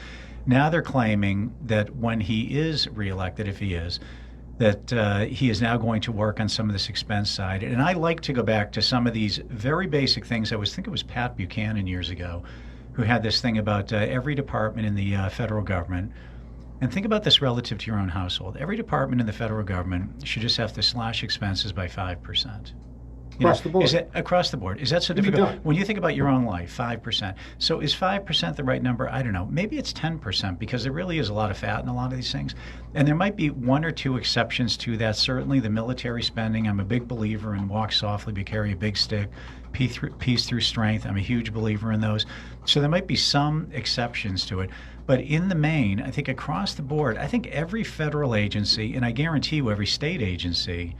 Now they're claiming that when he is reelected, if he is, that he is now going to work on some of this expense side. And I like to go back to some of these very basic things. I think it was Pat Buchanan years ago who had this thing about every department in the federal government. And think about this relative to your own household. Every department in the federal government should just have to slash expenses by 5%. Across the board. Is it across the board? Is that so difficult? When you think about your own life, 5%. So is 5% the right number? I don't know. Maybe it's 10%, because there really is a lot of fat in a lot of these things. And there might be one or two exceptions to that. Certainly the military spending. I'm a big believer in walk softly but carry a big stick, peace through strength. I'm a huge believer in those. So there might be some exceptions to it. But in the main, I think across the board, I think every federal agency, and I guarantee you every state agency,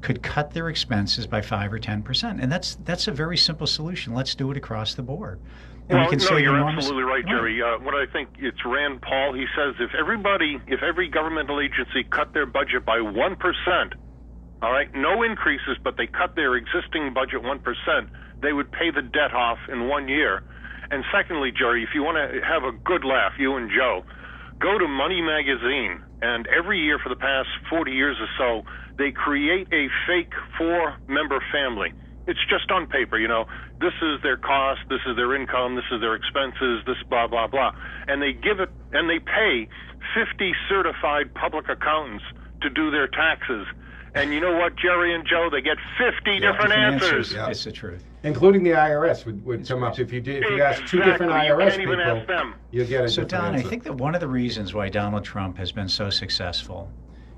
could cut their expenses by 5 or 10%, and that's a very simple solution. Let's do it across the board. And well, no, you're absolutely right, Gerry. What I think, it's Rand Paul. He says if every governmental agency cut their budget by 1%, all right, no increases, but they cut their existing budget 1%, they would pay the debt off in 1 year. And secondly, Gerry, if you want to have a good laugh, you and Joe, go to Money Magazine, and every year for the past 40 years or so, they create a fake 4-member family. It's just on paper, this is their cost, this is their income, this is their expenses, this blah, blah, blah. And they give it, and they pay 50 certified public accountants to do their taxes. And you know what, Gerry and Joe, they get 50 different answers. Yeah. It's the truth. Including the IRS would come up. If you ask two different IRS people, ask them. You get a So, different Don, answer. I think that one of the reasons why Donald Trump has been so successful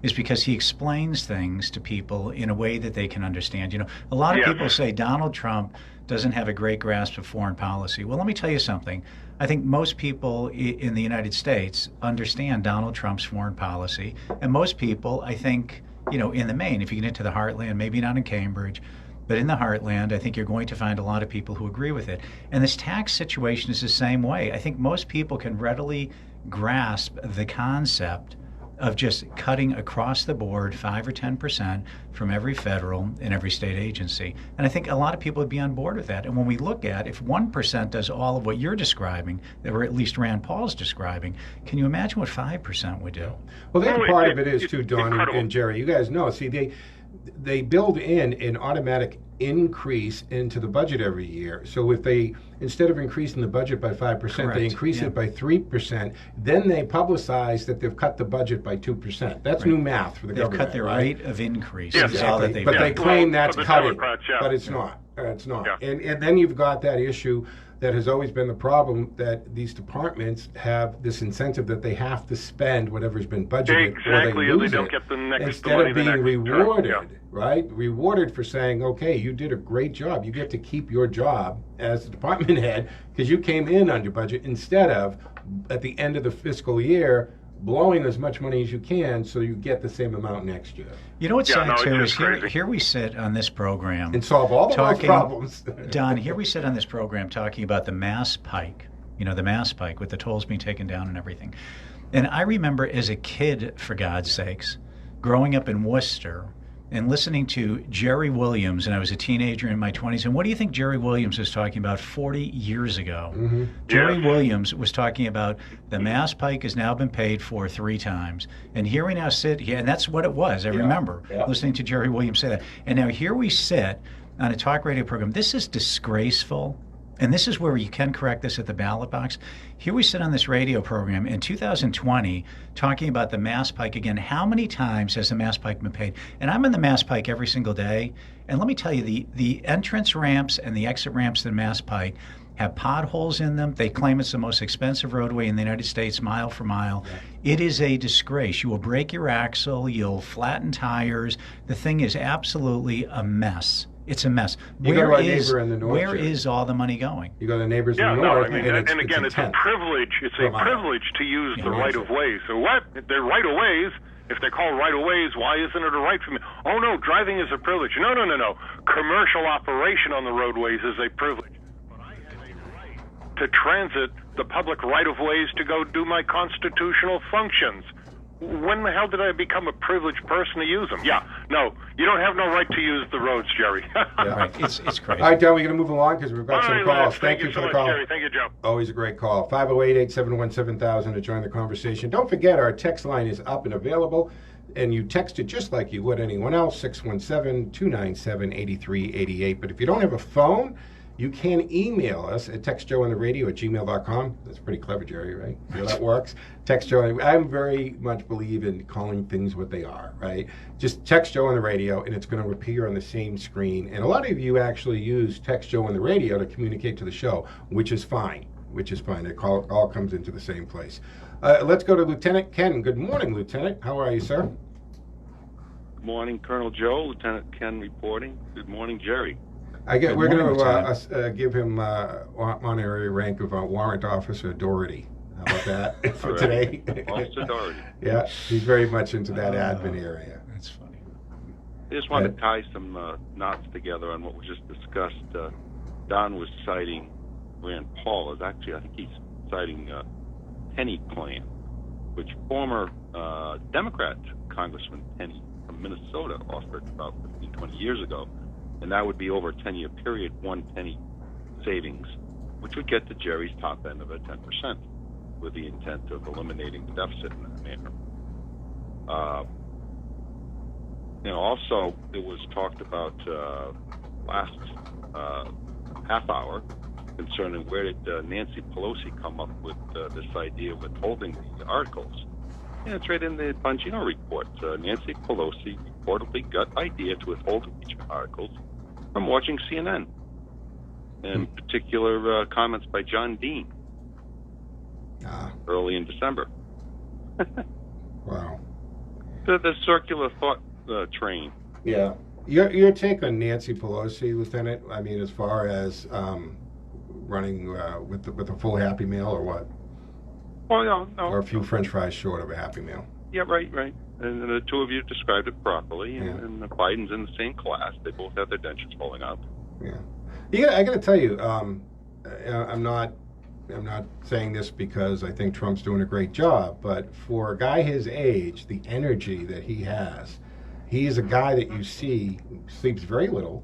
is because he explains things to people in a way that they can understand. A lot of people say Donald Trump doesn't have a great grasp of foreign policy. Well, let me tell you something. I think most people in the United States understand Donald Trump's foreign policy, and most people, I think, in the main, if you get into the heartland, maybe not in Cambridge, but in the heartland, I think you're going to find a lot of people who agree with it. And this tax situation is the same way. I think most people can readily grasp the concept of just cutting across the board 5 or 10% from every federal and every state agency. And I think a lot of people would be on board with that. And when we look at if 1% does all of what you're describing, or at least Rand Paul's describing, can you imagine what 5% would do? Well, the other part of it is, too, Don and Gerry, you guys know, see, they build in an automatic increase into the budget every year. So if they, instead of increasing the budget by 5%, they increase it by 3%, then they publicize that they've cut the budget by 2%. That's new math for the government. They've cut their rate of increase. Yeah, That's all that they've but done. they claim that's cutting, yeah. but it's not. It's not. And then you've got that issue that has always been the problem, that these departments have this incentive that they have to spend whatever's been budgeted, exactly, or they lose don't it, get the next instead of being rewarded, right? Rewarded for saying, okay, you did a great job. You get to keep your job as the department head because you came in under budget, instead of at the end of the fiscal year, blowing as much money as you can so you get the same amount next year. You know what's sad too is here we sit on this program and solve all the world's problems. Don, here we sit on this program talking about the Mass Pike, the Mass Pike with the tolls being taken down and everything. And I remember as a kid, for God's sakes, growing up in Worcester and listening to Gerry Williams, and I was a teenager in my 20s. And what do you think Gerry Williams was talking about 40 years ago? Mm-hmm. Gerry Williams was talking about the Mass Pike has now been paid for 3 times. And here we now sit here, and that's what it was. I remember listening to Gerry Williams say that. And now here we sit on a talk radio program. This is disgraceful. And this is where you can correct this at the ballot box. Here we sit on this radio program in 2020 talking about the Mass Pike again. How many times has the Mass Pike been paid? And I'm in the Mass Pike every single day. And let me tell you, the entrance ramps and the exit ramps to the Mass Pike have potholes in them. They claim it's the most expensive roadway in the United States, mile for mile. Yeah. It is a disgrace. You will break your axle. You'll flatten tires. The thing is absolutely a mess. It's a mess. Where is all the money going? You go to the neighbors in the north. And again, it's a privilege. It's a privilege to use the right of ways. So what? They're right of ways. If they're called right of ways, why isn't it a right for me? Oh no, driving is a privilege. No. Commercial operation on the roadways is a privilege. But I have a right to transit the public right of ways to go do my constitutional functions. When the hell did I become a privileged person to use them? Yeah, no, you don't have no right to use the roads, Gerry. Right. It's crazy. All right, Joe, we're going to move along because we've got some calls. Thank you for so the much, call. Gerry. Thank you, Joe. Always a great call. 508-871-7000 to join the conversation. Don't forget, our text line is up and available, and you text it just like you would anyone else, 617-297-8388. But if you don't have a phone, you can email us at textjoeontheradio@gmail.com. That's pretty clever, Gerry, right? You know that works. Text Joe. I very much believe in calling things what they are, right? Just text Joe on the radio, and it's going to appear on the same screen. And a lot of you actually use Text Joe on the radio to communicate to the show, which is fine. It all comes into the same place. Let's go to Lieutenant Ken. Good morning, Lieutenant. How are you, sir? Good morning, Colonel Joe. Lieutenant Ken reporting. Good morning, Gerry. We're going to give him honorary rank of warrant officer Daugherty. How about that for today? Officer Daugherty. Yeah, he's very much into that admin area. That's funny. I just want to tie some knots together on what was just discussed. Don was citing Rand Paul. I think he's citing Penny Plan, which former Democrat Congressman Penny from Minnesota offered about 15, 20 years ago. And that would be over a 10-year period, 1 penny savings, which would get to Gerry's top end of a 10%, with the intent of eliminating the deficit in that manner. Also, it was talked about last half hour concerning where did Nancy Pelosi come up with this idea of withholding the articles. Yeah, it's right in the Bongino report. Nancy Pelosi reportedly got idea to withhold impeachment articles from watching CNN, and particular comments by John Dean early in December. Wow. The circular thought train. Yeah. Your take on Nancy Pelosi, Lieutenant? I mean, as far as running with a full Happy Meal or what? Well, no. Or a few French fries short of a Happy Meal. Yeah, right. And the two of you described it properly, and Biden's in the same class. They both have their dentures falling out. Yeah. I got to tell you, I'm not saying this because I think Trump's doing a great job, but for a guy his age, the energy that he has, he is a guy that you see sleeps very little.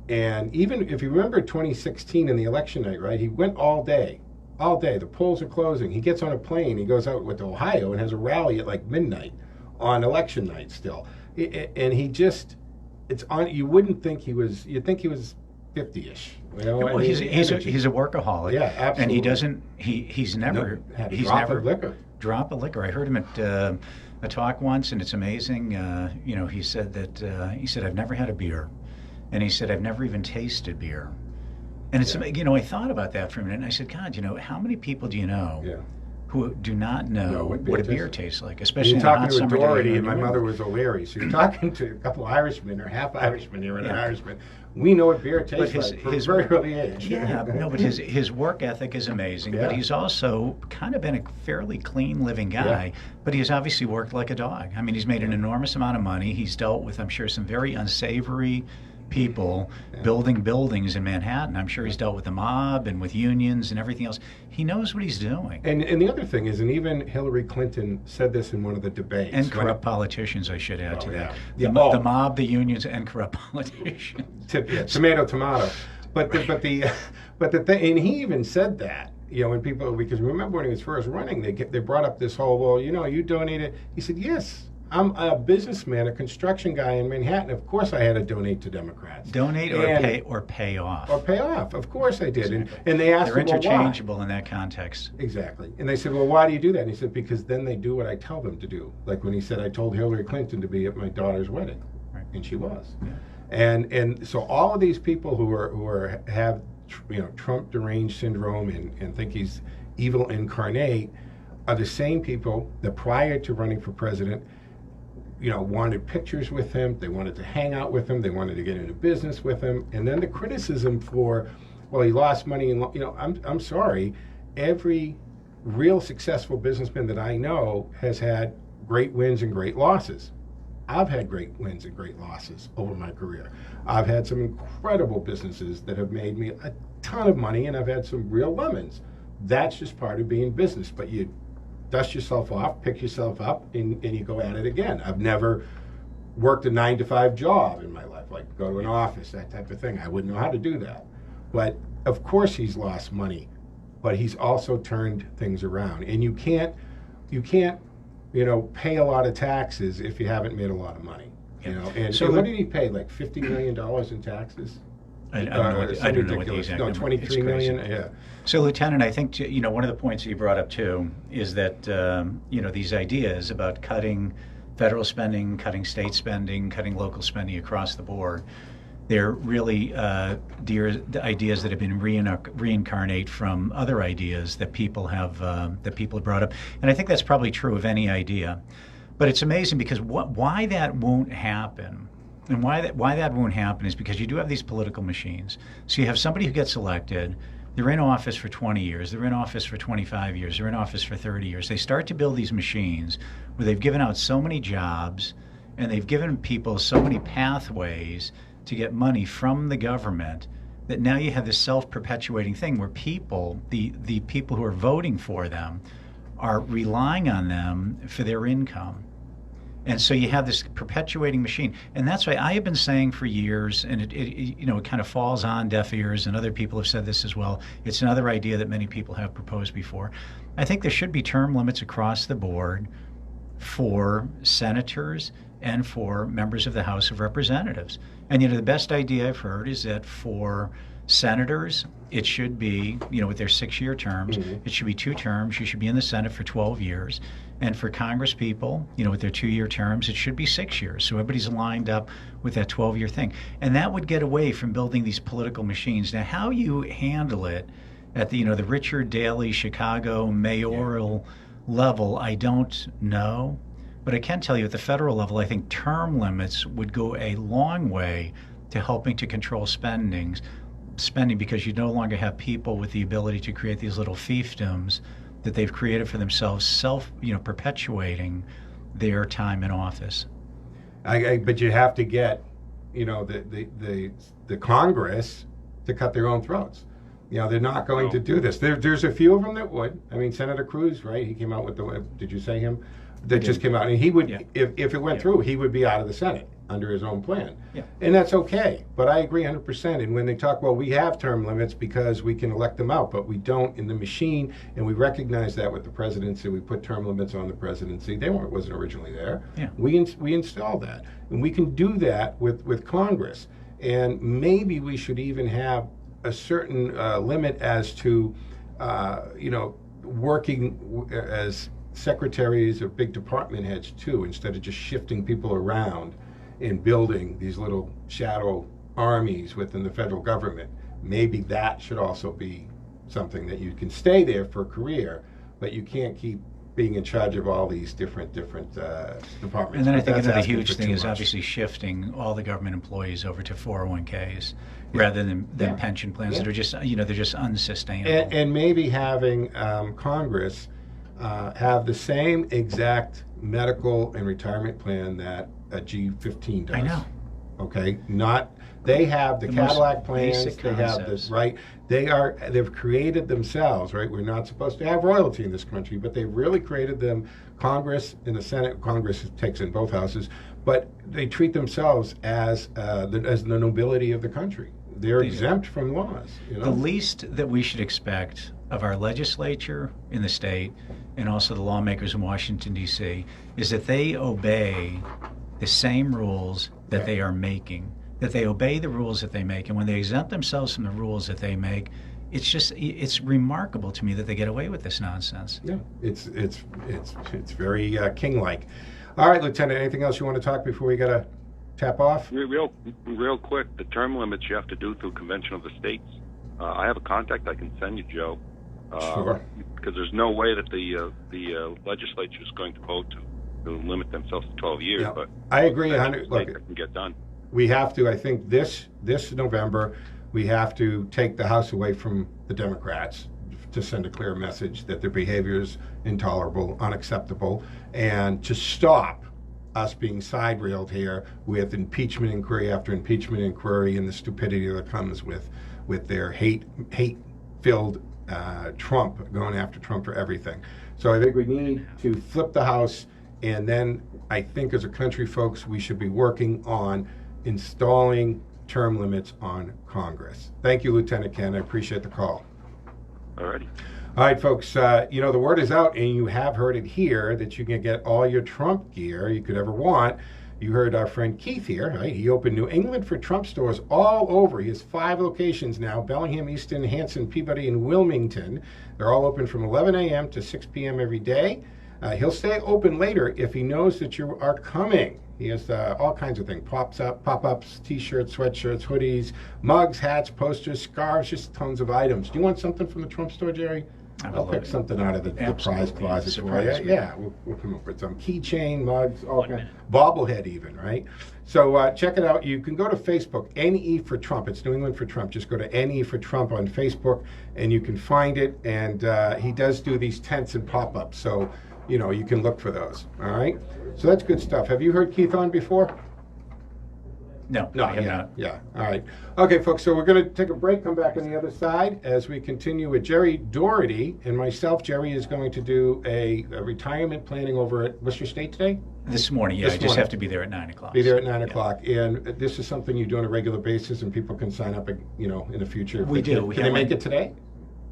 And even if you remember 2016 in the election night, right, he went all day. The polls are closing. He gets on a plane. He goes out with Ohio and has a rally at like midnight on election night still. And he just, it's on, you wouldn't think he was, you'd think he was 50-ish. You know? Well, he's a workaholic. Yeah, absolutely. And he doesn't, he's never drop a liquor. I heard him at a talk once, and it's amazing. He said that, I've never had a beer. And he said, I've never even tasted beer. And it's, I thought about that for a minute, and I said, God, how many people do you know who do not know what a beer tastes like, especially you're on a talking hot to a summer day Daugherty, in and my New mother England. was O'Leary, so you're talking to a couple of Irishmen or half Irishmen here and an Irishman. We know what beer tastes like from a very early age. Yeah, no, but his work ethic is amazing. But he's also kind of been a fairly clean living guy. Yeah. But he's obviously worked like a dog. I mean, he's made an enormous amount of money. He's dealt with, I'm sure, some very unsavory people building buildings in Manhattan. I'm sure he's dealt with the mob and with unions and everything else. He knows what he's doing. And the other thing is, and even Hillary Clinton said this in one of the debates. And corrupt politicians, I should add to that. Yeah. The mob, the unions, and corrupt politicians. Tomato. But the thing, and he even said that, when people, because remember when he was first running, they brought up this whole, well, you donated. He said, yes. I'm a businessman, a construction guy in Manhattan. Of course I had to donate to Democrats. Donate or pay off. Or pay off. Of course I did. Exactly. And they asked They're him, well, interchangeable why? in that context. Exactly. And they said, well, why do you do that? And he said, because then they do what I tell them to do. Like when he said, I told Hillary Clinton to be at my daughter's wedding. Right. And she was. Yeah. And so all of these people who have Trump deranged syndrome and think he's evil incarnate are the same people that prior to running for president wanted pictures with him, they wanted to hang out with him, they wanted to get into business with him, and then the criticism for, well, he lost money, and I'm sorry, every real successful businessman that I know has had great wins and great losses. I've had great wins and great losses over my career. I've had some incredible businesses that have made me a ton of money, and I've had some real lemons. That's just part of being business, but you dust yourself off, pick yourself up, and you go at it again. I've never worked a 9-to-5 job in my life, like go to an office, that type of thing. I wouldn't know how to do that. But of course he's lost money, but he's also turned things around. And you can't pay a lot of taxes if you haven't made a lot of money. And so what did he pay? Like $50 million in taxes? I don't know what the exact number. 23 million. Yeah. So, Lieutenant, I think one of the points that you brought up too is that these ideas about cutting federal spending, cutting state spending, cutting local spending across the board, they're really ideas that have been reincarnate from other ideas that people have brought up, and I think that's probably true of any idea. But it's amazing because why that won't happen. And why that won't happen is because you do have these political machines. So you have somebody who gets elected, they're in office for 20 years, they're in office for 25 years, they're in office for 30 years. They start to build these machines where they've given out so many jobs and they've given people so many pathways to get money from the government that now you have this self-perpetuating thing where people, the people who are voting for them, are relying on them for their income. And so you have this perpetuating machine. And that's why I have been saying for years, and it kind of falls on deaf ears, and other people have said this as well. It's another idea that many people have proposed before. I think there should be term limits across the board for senators and for members of the House of Representatives. And the best idea I've heard is that for senators, it should be, with their 6-year terms, it should be 2 terms. You should be in the Senate for 12 years. And for Congress people, with their 2-year terms, it should be 6 years. So everybody's lined up with that 12-year thing. And that would get away from building these political machines. Now, how you handle it at the Richard Daley Chicago mayoral level, I don't know. But I can tell you at the federal level, I think term limits would go a long way to helping to control spending because you no longer have people with the ability to create these little fiefdoms that they've created for themselves, perpetuating their time in office. But you have to get, the Congress to cut their own throats. They're not going to do this. There's a few of them that would. I mean, Senator Cruz, right? He came out with did you say him? That just came out, and he would, if it went through, he would be out of the Senate under his own plan. Yeah. And that's okay. But I agree 100%. And when they talk, well, we have term limits because we can elect them out, but we don't in the machine, and we recognize that with the presidency. We put term limits on the presidency. Wasn't originally there. Yeah. We installed that. And we can do that with Congress. And maybe we should even have a certain limit as to, working as secretaries of big department heads too, instead of just shifting people around and building these little shadow armies within the federal government. Maybe that should also be something that you can stay there for a career, but you can't keep being in charge of all these different departments. And then I think That's another asking huge for thing too is much. obviously shifting all the government employees over to 401ks rather than pension plans that are just, they're just unsustainable. And maybe having Congress have the same exact medical and retirement plan that a G15 does. I know. Okay, they have the The most Cadillac plans. basic They have concepts. this right. They've created themselves. Right, we're not supposed to have royalty in this country, but they really created them. Congress and the Senate. Congress takes in both houses, but they treat themselves as the nobility of the country. They're exempt from laws. The least that we should expect of our legislature in the state and also the lawmakers in Washington, D.C., is that they obey the same rules that they are making, that they obey the rules that they make. And when they exempt themselves from the rules that they make, it's remarkable to me that they get away with this nonsense. Yeah, it's very king-like. All right, Lieutenant, anything else you want to talk before we got to tap off? Real quick, the term limits you have to do through Convention of the States. I have a contact I can send you, Joe. Sure. Because there's no way that the legislature is going to vote to limit themselves to 12 years. Yeah, but I agree. Look, it can get done. we have to. I think this November we have to take the House away from the Democrats to send a clear message that their behavior is intolerable, unacceptable, and to stop us being side-railed here with impeachment inquiry after impeachment inquiry and the stupidity that comes with their hate-filled Trump, going after Trump for everything. So I think we need to flip the House, and then I think as a country, folks, we should be working on installing term limits on Congress. Thank you, Lieutenant Ken. I appreciate the call. All righty. All right, folks, the word is out, and you have heard it here, that you can get all your Trump gear you could ever want. You heard our friend Keith here, right? He opened New England for Trump stores all over. He has 5 locations now: Bellingham, Easton, Hanson, Peabody, and Wilmington. They're all open from 11 a.m. to 6 p.m. every day. He'll stay open later if he knows that you are coming. He has all kinds of things: pop-ups, T-shirts, sweatshirts, hoodies, mugs, hats, posters, scarves, just tons of items. Do you want something from the Trump store, Jerry? I'll pick something out of the prize closet for you. Yeah, we'll come up with some keychain, mugs, all kinds, bobblehead even, right? So check it out. You can go to Facebook, NE for Trump. It's New England for Trump. Just go to NE for Trump on Facebook, and you can find it. And he does do these tents and pop-ups, so you can look for those. All right. So that's good stuff. Have you heard Keith on before? No, I have not. Yeah. All right. Okay, folks. So we're going to take a break. Come back on the other side as we continue with Gerry Daugherty and myself. Gerry is going to do a retirement planning over at Worcester State today. This morning, yeah. I just have to be there at 9 o'clock. Be there at 9 o'clock, and this is something you do on a regular basis, and people can sign up, in the future. We do. Can they make it today?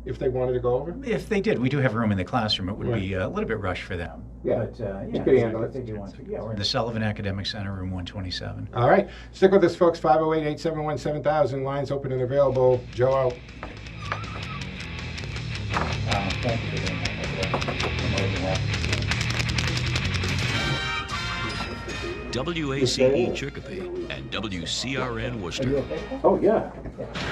If they wanted to go over? If they did, we do have room in the classroom. It would be a little bit rushed for them. Yeah, but you could handle it. If they do want to. Yeah, we're in the Sullivan Academic Center, room 127. All right. Stick with us, folks. 508-871-7000. Lines open and available. Joe out. Thank you very much. WACE Chicopee and WCRN Worcester. Oh, yeah.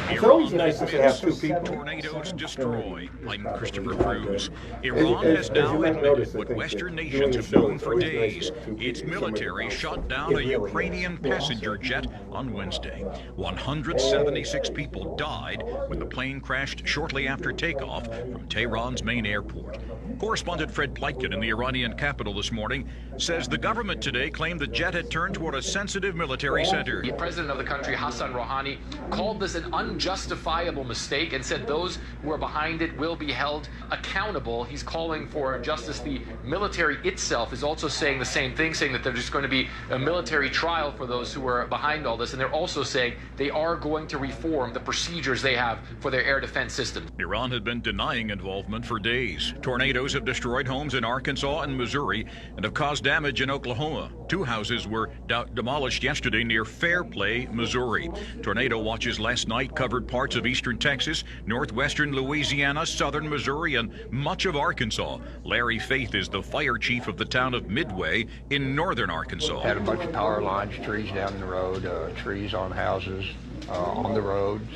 It's always nice to have two people. Tornadoes destroy. I'm Christopher Cruz. Iran has now admitted what Western nations have known for days. Its military shot down a Ukrainian passenger jet on Wednesday. 176 people died when the plane crashed shortly after takeoff from Tehran's main airport. Correspondent Fred Pleitkin in the Iranian capital this morning says the government today claimed the jet had turned toward a sensitive military center. The president of the country, Hassan Rouhani, called this an unjustifiable mistake and said those who are behind it will be held accountable. He's calling for justice. The military itself is also saying the same thing, saying that there's just going to be a military trial for those who are behind all this. And they're also saying they are going to reform the procedures they have for their air defense system. Iran had been denying involvement for days. Tornadoes have destroyed homes in Arkansas and Missouri and have caused damage in Oklahoma. 2 houses were demolished yesterday near Fairplay, Missouri. Tornado watches last night covered parts of eastern Texas, northwestern Louisiana, southern Missouri, and much of Arkansas. Larry Faith is the fire chief of the town of Midway in northern Arkansas. Had a bunch of power lines, trees down the road, trees on houses, on the roads.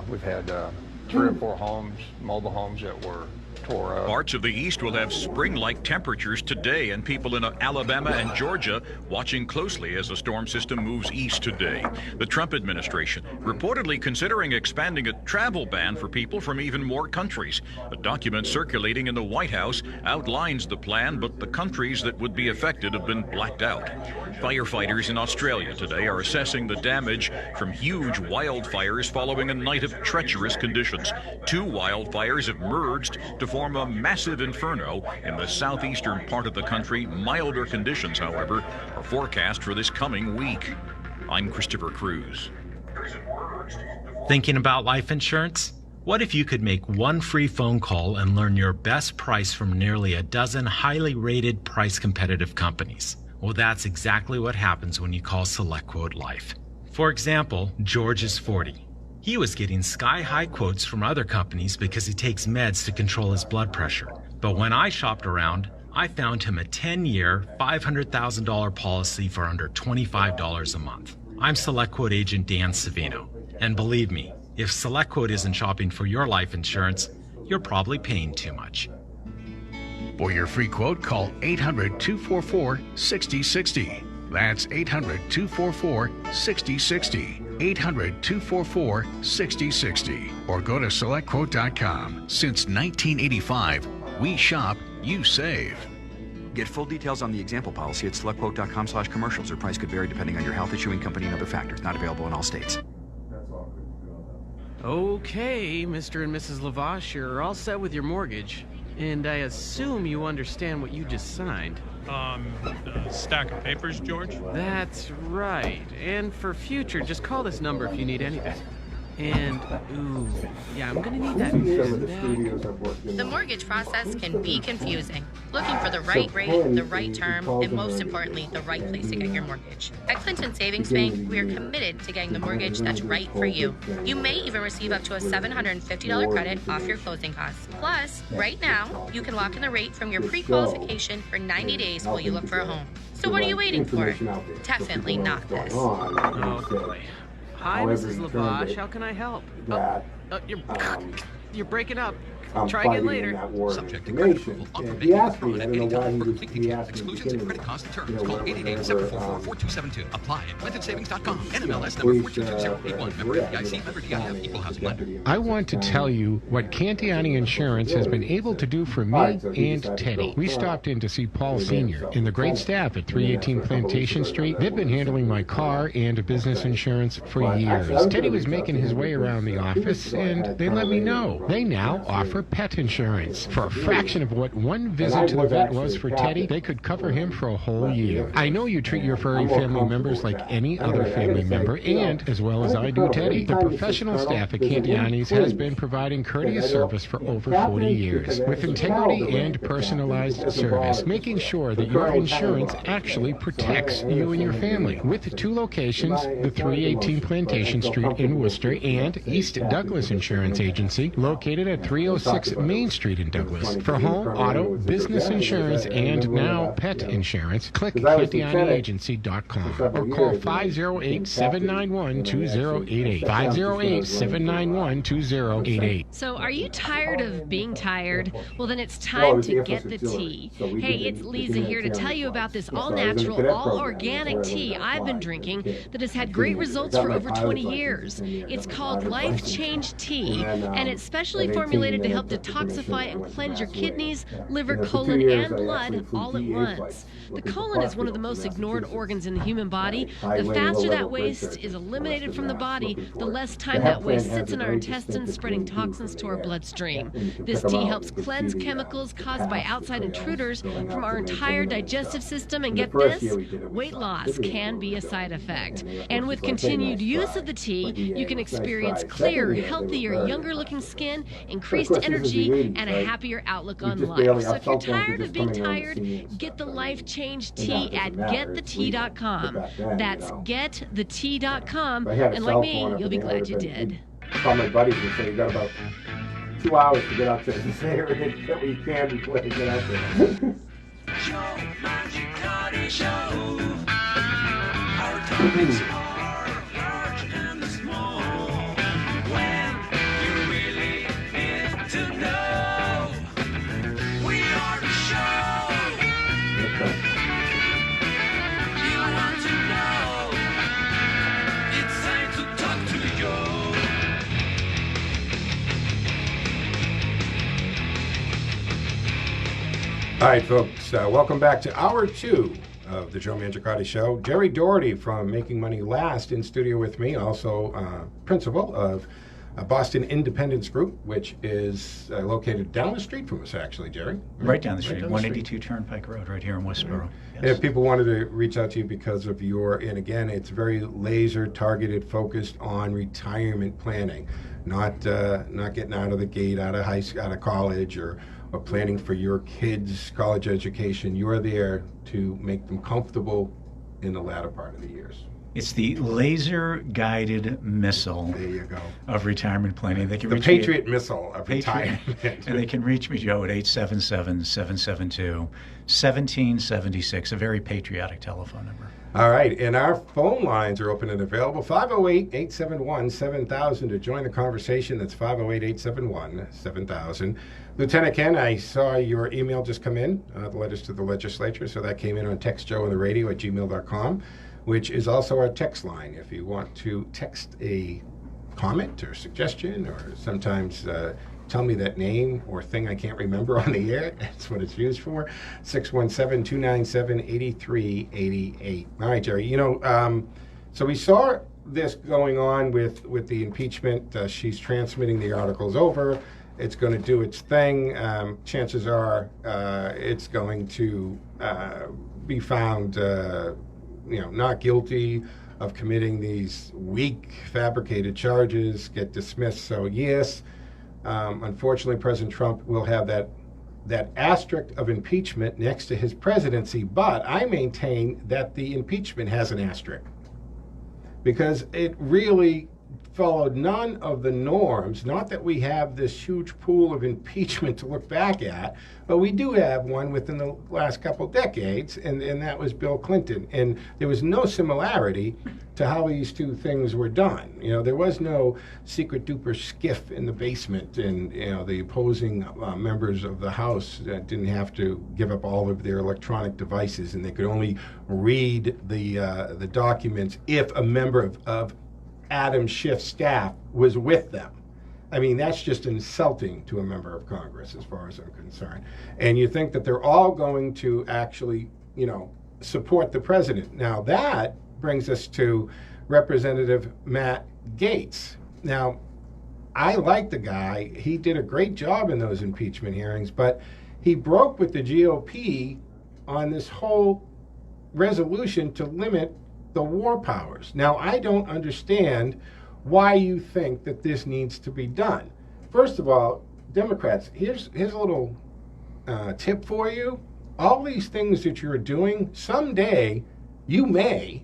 We've had 3 or 4 homes, mobile homes that were for... Parts of the East will have spring-like temperatures today, and people in Alabama and Georgia watching closely as the storm system moves east today. The Trump administration reportedly considering expanding a travel ban for people from even more countries. A document circulating in the White House outlines the plan, but the countries that would be affected have been blacked out. Firefighters in Australia today are assessing the damage from huge wildfires following a night of treacherous conditions. 2 wildfires have merged to form a massive inferno in the southeastern part of the country. Milder conditions, however, are forecast for this coming week. I'm Christopher Cruz. Thinking about life insurance? What if you could make one free phone call and learn your best price from nearly a dozen highly rated, price-competitive companies? Well, that's exactly what happens when you call SelectQuote Life. For example, George is 40. He was getting sky-high quotes from other companies because he takes meds to control his blood pressure. But when I shopped around, I found him a 10-year, $500,000 policy for under $25 a month. I'm SelectQuote agent Dan Savino. And believe me, if SelectQuote isn't shopping for your life insurance, you're probably paying too much. For your free quote, call 800-244-6060. That's 800-244-6060. 800-244-6060. Or go to SelectQuote.com. Since 1985, we shop, you save. Get full details on the example policy at SelectQuote.com/commercials. Or price could vary depending on your health, issuing company, and other factors. Not available in all states. Okay, Mr. and Mrs. Lavache, you're all set with your mortgage. And I assume you understand what you just signed. A stack of papers, George? That's right. And for future, just call this number if you need anything. And, ooh, yeah, I'm gonna need that pen back. The mortgage process can be confusing. Looking for the right rate, the right term, and most importantly, the right place to get your mortgage. At Clinton Savings Bank, we are committed to getting the mortgage that's right for you. You may even receive up to a $750 credit off your closing costs. Plus, right now, you can lock in the rate from your pre-qualification for 90 days while you look for a home. So what are you waiting for? Definitely not this. Oh, boy. Hi, Mrs. Lavache. How can I help? You're breaking up. Try again later. Subject to credit approval. Offer may be withdrawn at any time. For complete details, exclusions, and credit costs and terms, call 888-744-4272. Apply at ClintonSavings.com. NMLS number 422081. Member FDIC. Member DIF. Equal housing lender. I want to tell you what Cantiani Insurance has been able to do for me and Teddy. We stopped in to see Paul Sr. and the great staff at 318 Plantation Street. They've been handling my car and business insurance for years. Teddy was making his way around the office, and they let me know. They now offer pet insurance. For a fraction of what one visit to the vet was for Teddy, they could cover him for a whole year. I know you treat your furry family members like any other family member, and as well as I do Teddy. The professional staff at Cantiani's has been providing courteous service for over 40 years, with integrity and personalized service, making sure that your insurance actually protects you and your family. With 2 locations, the 318 Plantation Street in Worcester and East Douglas Insurance Agency, located at 306 Main Street in Douglas. For home, auto, business insurance, and now pet insurance, click CantianiAgency.com or call 508-791-2088. 508-791-2088. So are you tired of being tired? Well, then it's time to get the tea. Hey, it's Lisa here to tell you about this all-natural, all-organic tea I've been drinking that has had great results for over 20 years. It's called Life Change Tea, and it's specially formulated to help detoxify and cleanse your kidneys, liver, colon, and blood all at once. The colon is one of the most ignored organs in the human body. The faster that waste is eliminated from the body, the less time that waste sits in our intestines, spreading toxins to our bloodstream. This tea helps cleanse chemicals caused by outside intruders from our entire digestive system, and get this, weight loss can be a side effect. And with continued use of the tea, you can experience clearer, healthier, younger-looking skin, increased energy, and a happier outlook on life. So if you're tired of being tired, get the Life Change Tea at getthetea.com. That's getthetea.com, and like me, you'll be glad you did. Call my buddies and say, you got about 2 hours to get out there and say everything that we can before we get out there. Show, Magic Party Show. Our topics are large and small. When you really need to know, All right, folks, welcome back to Hour 2 of the Joe Mangiacotti Show. Gerry Daugherty from Making Money Last in studio with me, also principal of Boston Independence Group, which is located down the street from us, actually, Gerry. Right down the street, 182 Turnpike Road, right here in Westboro. And if people wanted to reach out to you because of and again, it's very laser targeted, focused on retirement planning, not getting out of the gate, out of college, or planning for your kids' college education. You're there to make them comfortable in the latter part of the years. It's the laser-guided missile there you go. Of retirement planning. They can the reach Patriot me missile of retirement. And they can reach me, Joe, at 877-772-1776, a very patriotic telephone number. All right, and our phone lines are open and available. 508-871-7000 to join the conversation. That's 508-871-7000. Lieutenant Ken, I saw your email just come in, the letters to the legislature, so that came in on textjoeontheradio@gmail.com, which is also our text line. If you want to text a comment or suggestion, or sometimes tell me that name or thing I can't remember on the air, that's what it's used for, 617-297-8388. All right, Gerry, so we saw this going on with the impeachment. She's transmitting the articles over. It's going to do its thing. Chances are it's going to be found not guilty of committing these weak, fabricated charges, get dismissed. So yes, unfortunately, President Trump will have that asterisk of impeachment next to his presidency, but I maintain that the impeachment has an asterisk because it really followed none of the norms. Not that we have this huge pool of impeachment to look back at, but we do have one within the last couple decades, and that was Bill Clinton. And there was no similarity to how these two things were done. There was no secret duper skiff in the basement, and the opposing members of the House didn't have to give up all of their electronic devices, and they could only read the documents if a member of Adam Schiff's staff was with them. I mean, that's just insulting to a member of Congress as far as I'm concerned. And you think that they're all going to actually, support the president. Now that brings us to Representative Matt Gaetz. Now, I like the guy. He did a great job in those impeachment hearings, but he broke with the GOP on this whole resolution to limit the war powers. Now, I don't understand why you think that this needs to be done. First of all, Democrats, here's a little tip for you. All these things that you're doing, someday you may,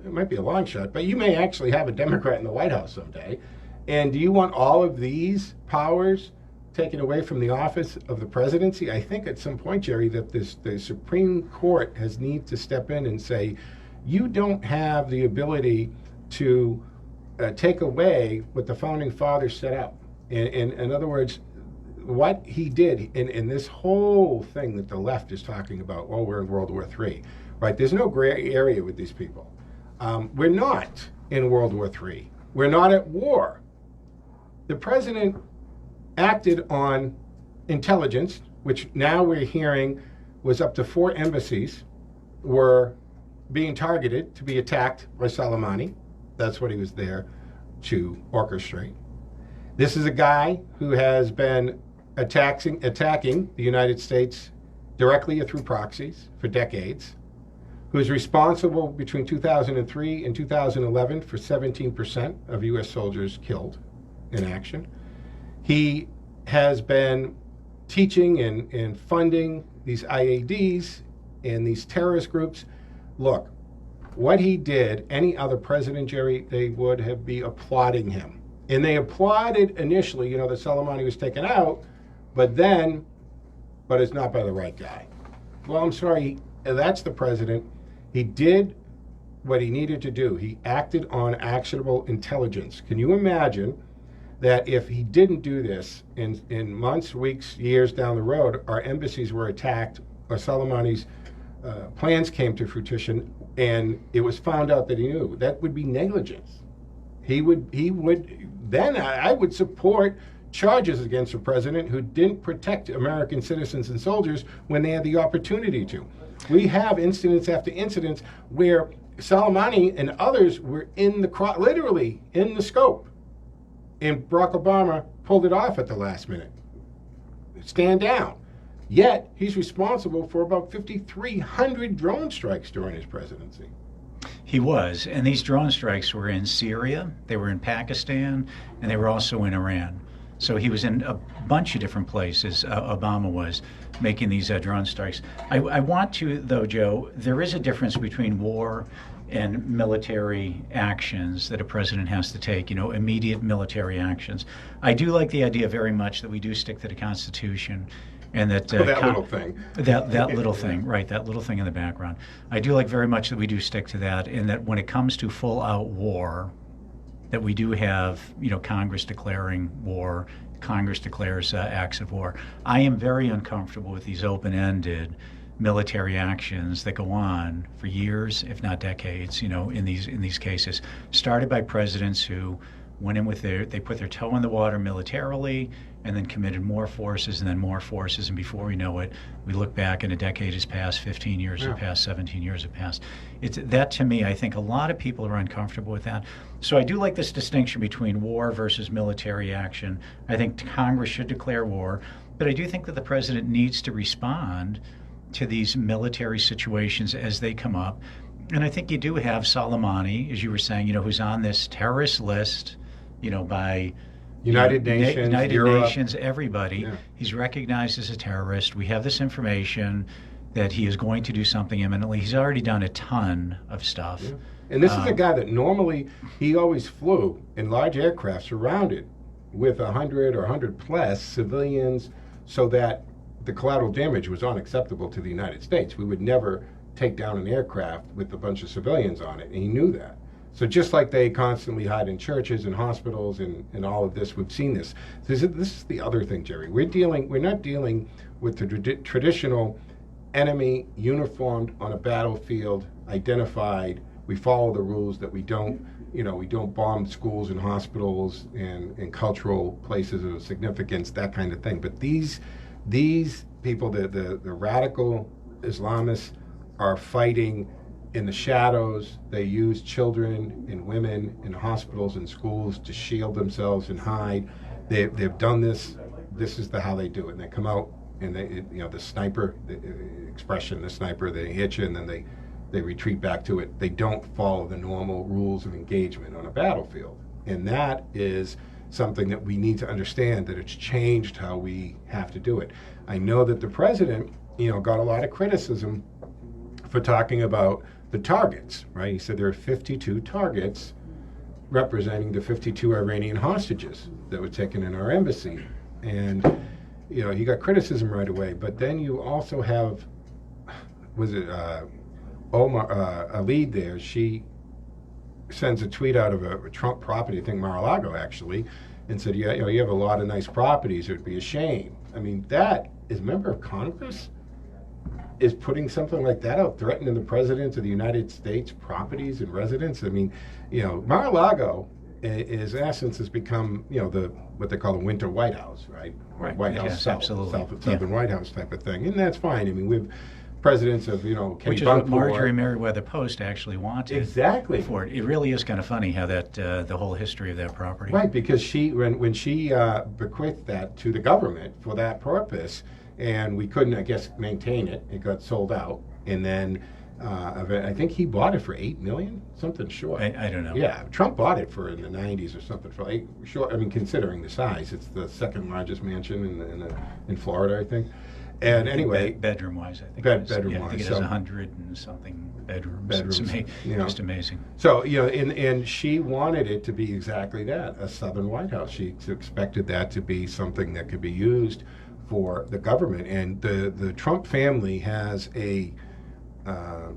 it might be a long shot, but you may actually have a Democrat in the White House someday. And do you want all of these powers taken away from the office of the presidency? I think at some point, Gerry, that the Supreme Court needs to step in and say, you don't have the ability to take away what the Founding Fathers set out. In other words, what he did in this whole thing that the left is talking about, we're in World War III, right? There's no gray area with these people. We're not in World War III. We're not at war. The president acted on intelligence, which now we're hearing was up to 4 embassies were being targeted to be attacked by Soleimani. That's what he was there to orchestrate. This is a guy who has been attacking the United States directly or through proxies for decades, who is responsible between 2003 and 2011 for 17% of U.S. soldiers killed in action. He has been teaching and funding these IADs and these terrorist groups. Look, what he did, any other president, Gerry, they would have been applauding him. And they applauded initially, that Soleimani was taken out, but it's not by the right guy. Well, I'm sorry, that's the president. He did what he needed to do. He acted on actionable intelligence. Can you imagine that if he didn't do this in months, weeks, years down the road, our embassies were attacked, or Soleimani's plans came to fruition, and it was found out that he knew? That would be negligence. Then I would support charges against a president who didn't protect American citizens and soldiers when they had the opportunity to. We have incidents after incidents where Soleimani and others were literally in the scope, and Barack Obama pulled it off at the last minute. Stand down. Yet, he's responsible for about 5,300 drone strikes during his presidency. He was, and these drone strikes were in Syria, they were in Pakistan, and they were also in Iran. So he was in a bunch of different places, Obama was, making these drone strikes. I want to, though, Joe, there is a difference between war and military actions that a president has to take, immediate military actions. I do like the idea very much that we do stick to the Constitution. And that little thing. That little thing, right, that little thing in the background. I do like very much that we do stick to that, and that when it comes to full-out war, that we do have, Congress declaring war, Congress declares acts of war. I am very uncomfortable with these open-ended military actions that go on for years, if not decades, in these cases, started by presidents who went in with they put their toe in the water militarily, and then committed more forces and then more forces, and before we know it, we look back and a decade has passed, 15 years have passed, 17 years have passed. That, to me, I think a lot of people are uncomfortable with that. So I do like this distinction between war versus military action. I think Congress should declare war, but I do think that the president needs to respond to these military situations as they come up. And I think you do have Soleimani, as you were saying, who's on this terrorist list, by United Nations, everybody. Yeah. He's recognized as a terrorist. We have this information that he is going to do something imminently. He's already done a ton of stuff. Yeah. And this is a guy that normally, he always flew in large aircraft surrounded with 100 or 100 plus civilians, so that the collateral damage was unacceptable to the United States. We would never take down an aircraft with a bunch of civilians on it, and he knew that. So just like they constantly hide in churches and hospitals and all of this, we've seen this. This is the other thing, Gerry. We're not dealing with the traditional enemy uniformed on a battlefield, identified. We follow the rules that we don't bomb schools and hospitals and cultural places of significance, that kind of thing. But these people, the radical Islamists, are fighting in the shadows. They use children and women in hospitals and schools to shield themselves and hide. They've done this. This is how they do it. And they come out and the sniper, the sniper, they hit you and then they retreat back to it. They don't follow the normal rules of engagement on a battlefield. And that is something that we need to understand, that it's changed how we have to do it. I know that the president, got a lot of criticism for talking about the targets, right? He said there are 52 targets representing the 52 Iranian hostages that were taken in our embassy. And, he got criticism right away. But then you also have, a lead there. She sends a tweet out of a Trump property, I think Mar-a-Lago actually, and said, you have a lot of nice properties. It would be a shame. I mean, that is a member of Congress is putting something like that out, threatening the president of the United States properties and residents. I mean, Mar-a-Lago is, in essence, has become, what they call the winter White House, right? Right. White House, yes, Southern White House type of thing. And that's fine. I mean, we've presidents of, Kenny Which is what Marjorie Meriwether Post actually wanted. Exactly. For it. It really is kind of funny how that, the whole history of that property. Right, because when she bequeathed that to the government for that purpose, and we couldn't, I guess, maintain it. It got sold out, and then I think he bought it for $8 million, something short. I don't know. Yeah, Trump bought it for in the '90s or something for short. I mean, considering the size, it's the second largest mansion in Florida, I think. And anyway, bedroom-wise, I think. Bedroom-wise, I think it has 100 and something bedrooms. It's just amazing. So and she wanted it to be exactly that, a Southern White House. She expected that to be something that could be used for the government. And the Trump family has a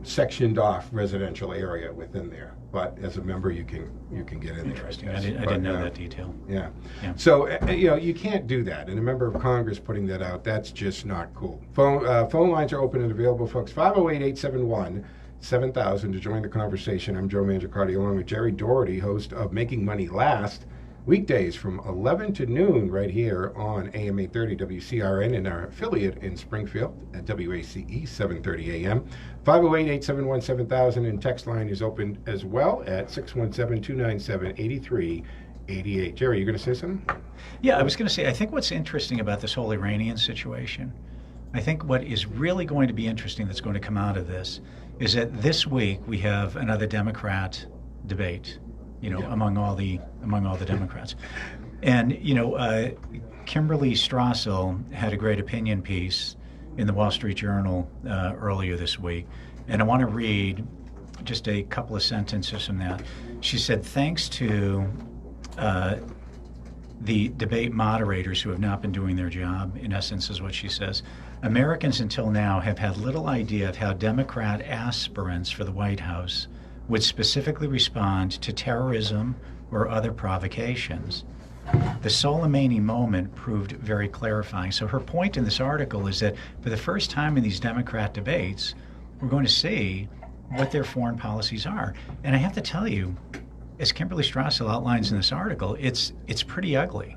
sectioned off residential area within there, but as a member you can get in there. Interesting. I didn't know that detail. Yeah. So you can't do that, and a member of Congress putting that out, that's just not cool. Phone lines are open and available, folks. 508-871-7000 to join the conversation. I'm Joe Mangiacardi along with Gerry Daugherty, host of Making Money Last weekdays from 11 to noon right here on AM 830 WCRN and our affiliate in Springfield at WACE 730 AM. 508-871-7000 and text line is open as well at 617-297-8388. Gerry, you going to say something? Yeah, I was going to say, I think what's interesting about this whole Iranian situation, I think what is really going to be interesting that's going to come out of this is that this week we have another Democrat debate, among all the Democrats. And, Kimberly Strassel had a great opinion piece in the Wall Street Journal earlier this week. And I want to read just a couple of sentences from that. She said, thanks to the debate moderators who have not been doing their job, in essence is what she says, Americans until now have had little idea of how Democrat aspirants for the White House would specifically respond to terrorism or other provocations. The Soleimani moment proved very clarifying. So her point in this article is that for the first time in these Democrat debates, we're going to see what their foreign policies are. And I have to tell you, as Kimberly Strassel outlines in this article, it's pretty ugly.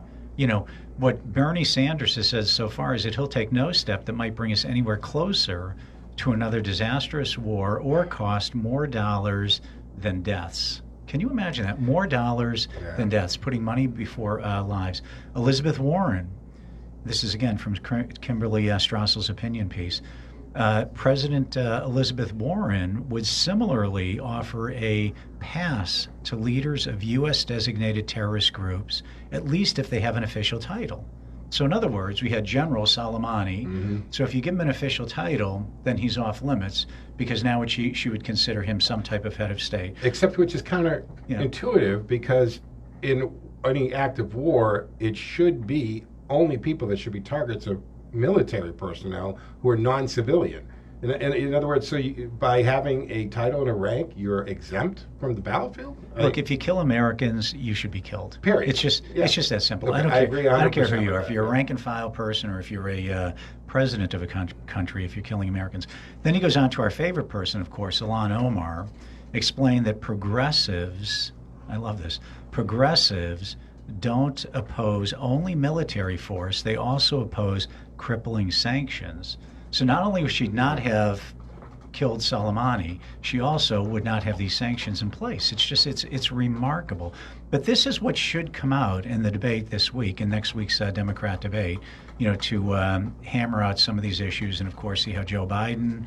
What Bernie Sanders has said so far is that he'll take no step that might bring us anywhere closer to another disastrous war or cost more dollars than deaths. Can you imagine that? More dollars than deaths, putting money before lives. Elizabeth Warren, this is again from Kimberly Strassel's opinion piece, President Elizabeth Warren would similarly offer a pass to leaders of U.S. designated terrorist groups, at least if they have an official title. So in other words, we had General Soleimani. Mm-hmm. So if you give him an official title, then he's off limits because now she would consider him some type of head of state. Except which is counterintuitive because in any act of war, it should be only people that should be targets of military personnel who are non-civilian. In other words, by having a title and a rank, you're exempt from the battlefield? Look, if you kill Americans, you should be killed. Period. It's just that simple. Okay, I don't care who you are. that, If you're a rank and file person or if you're a president of a country, if you're killing Americans. Then he goes on to our favorite person, of course, Ilhan Omar, explain that progressives, I love this, progressives don't oppose only military force, they also oppose crippling sanctions. So not only would she not have killed Soleimani, she also would not have these sanctions in place. It's remarkable. But this is what should come out in the debate this week, in next week's Democrat debate, to hammer out some of these issues and, of course, see how Joe Biden,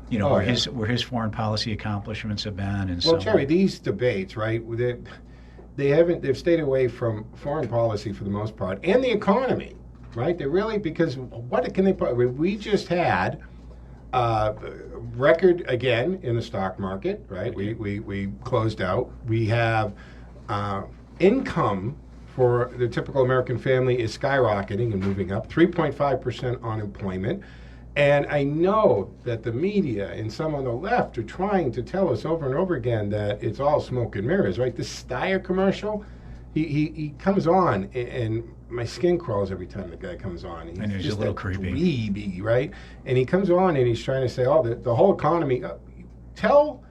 where his foreign policy accomplishments have been. And well, Gerry, these debates, right, they've stayed away from foreign policy for the most part and the economy. Right? They really, because what can they put? We just had record again in the stock market, right? We closed out. We have income for the typical American family is skyrocketing and moving up, 3.5% unemployment. And I know that the media and some on the left are trying to tell us over and over again that it's all smoke and mirrors, right? This Steyer commercial, he comes on and my skin crawls every time the guy comes on. He's just a little creepy. Dweeby, right? And he comes on and he's trying to say, the whole economy. Tell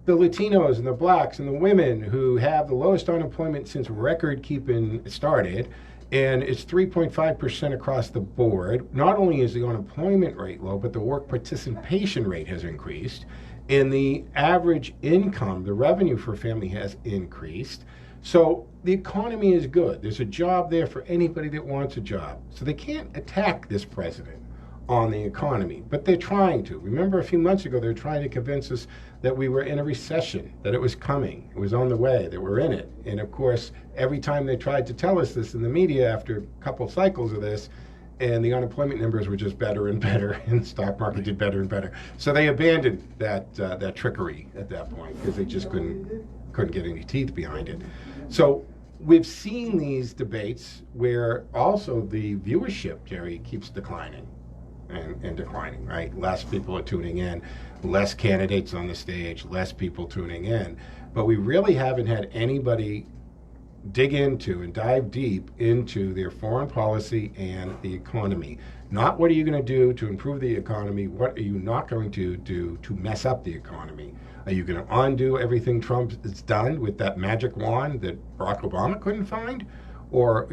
the Latinos and the blacks and the women who have the lowest unemployment since record-keeping started, and it's 3.5% across the board. Not only is the unemployment rate low, but the work participation rate has increased, and the average income, the revenue for a family has increased. So the economy is good. There's a job there for anybody that wants a job. So they can't attack this president on the economy, but they're trying to. Remember a few months ago, they were trying to convince us that we were in a recession, that it was coming, it was on the way, that we're in it. And of course, every time they tried to tell us this in the media after a couple cycles of this, and the unemployment numbers were just better and better, and the stock market did better and better. So they abandoned that trickery at that point because they just couldn't get any teeth behind it. So we've seen these debates where also the viewership, Gerry, keeps declining and declining, right? Less people are tuning in, less candidates on the stage, less people tuning in. But we really haven't had anybody dig into and dive deep into their foreign policy and the economy. Not what are you going to do to improve the economy, what are you not going to do to mess up the economy? Are you going to undo everything Trump has done with that magic wand that Barack Obama couldn't find? Or,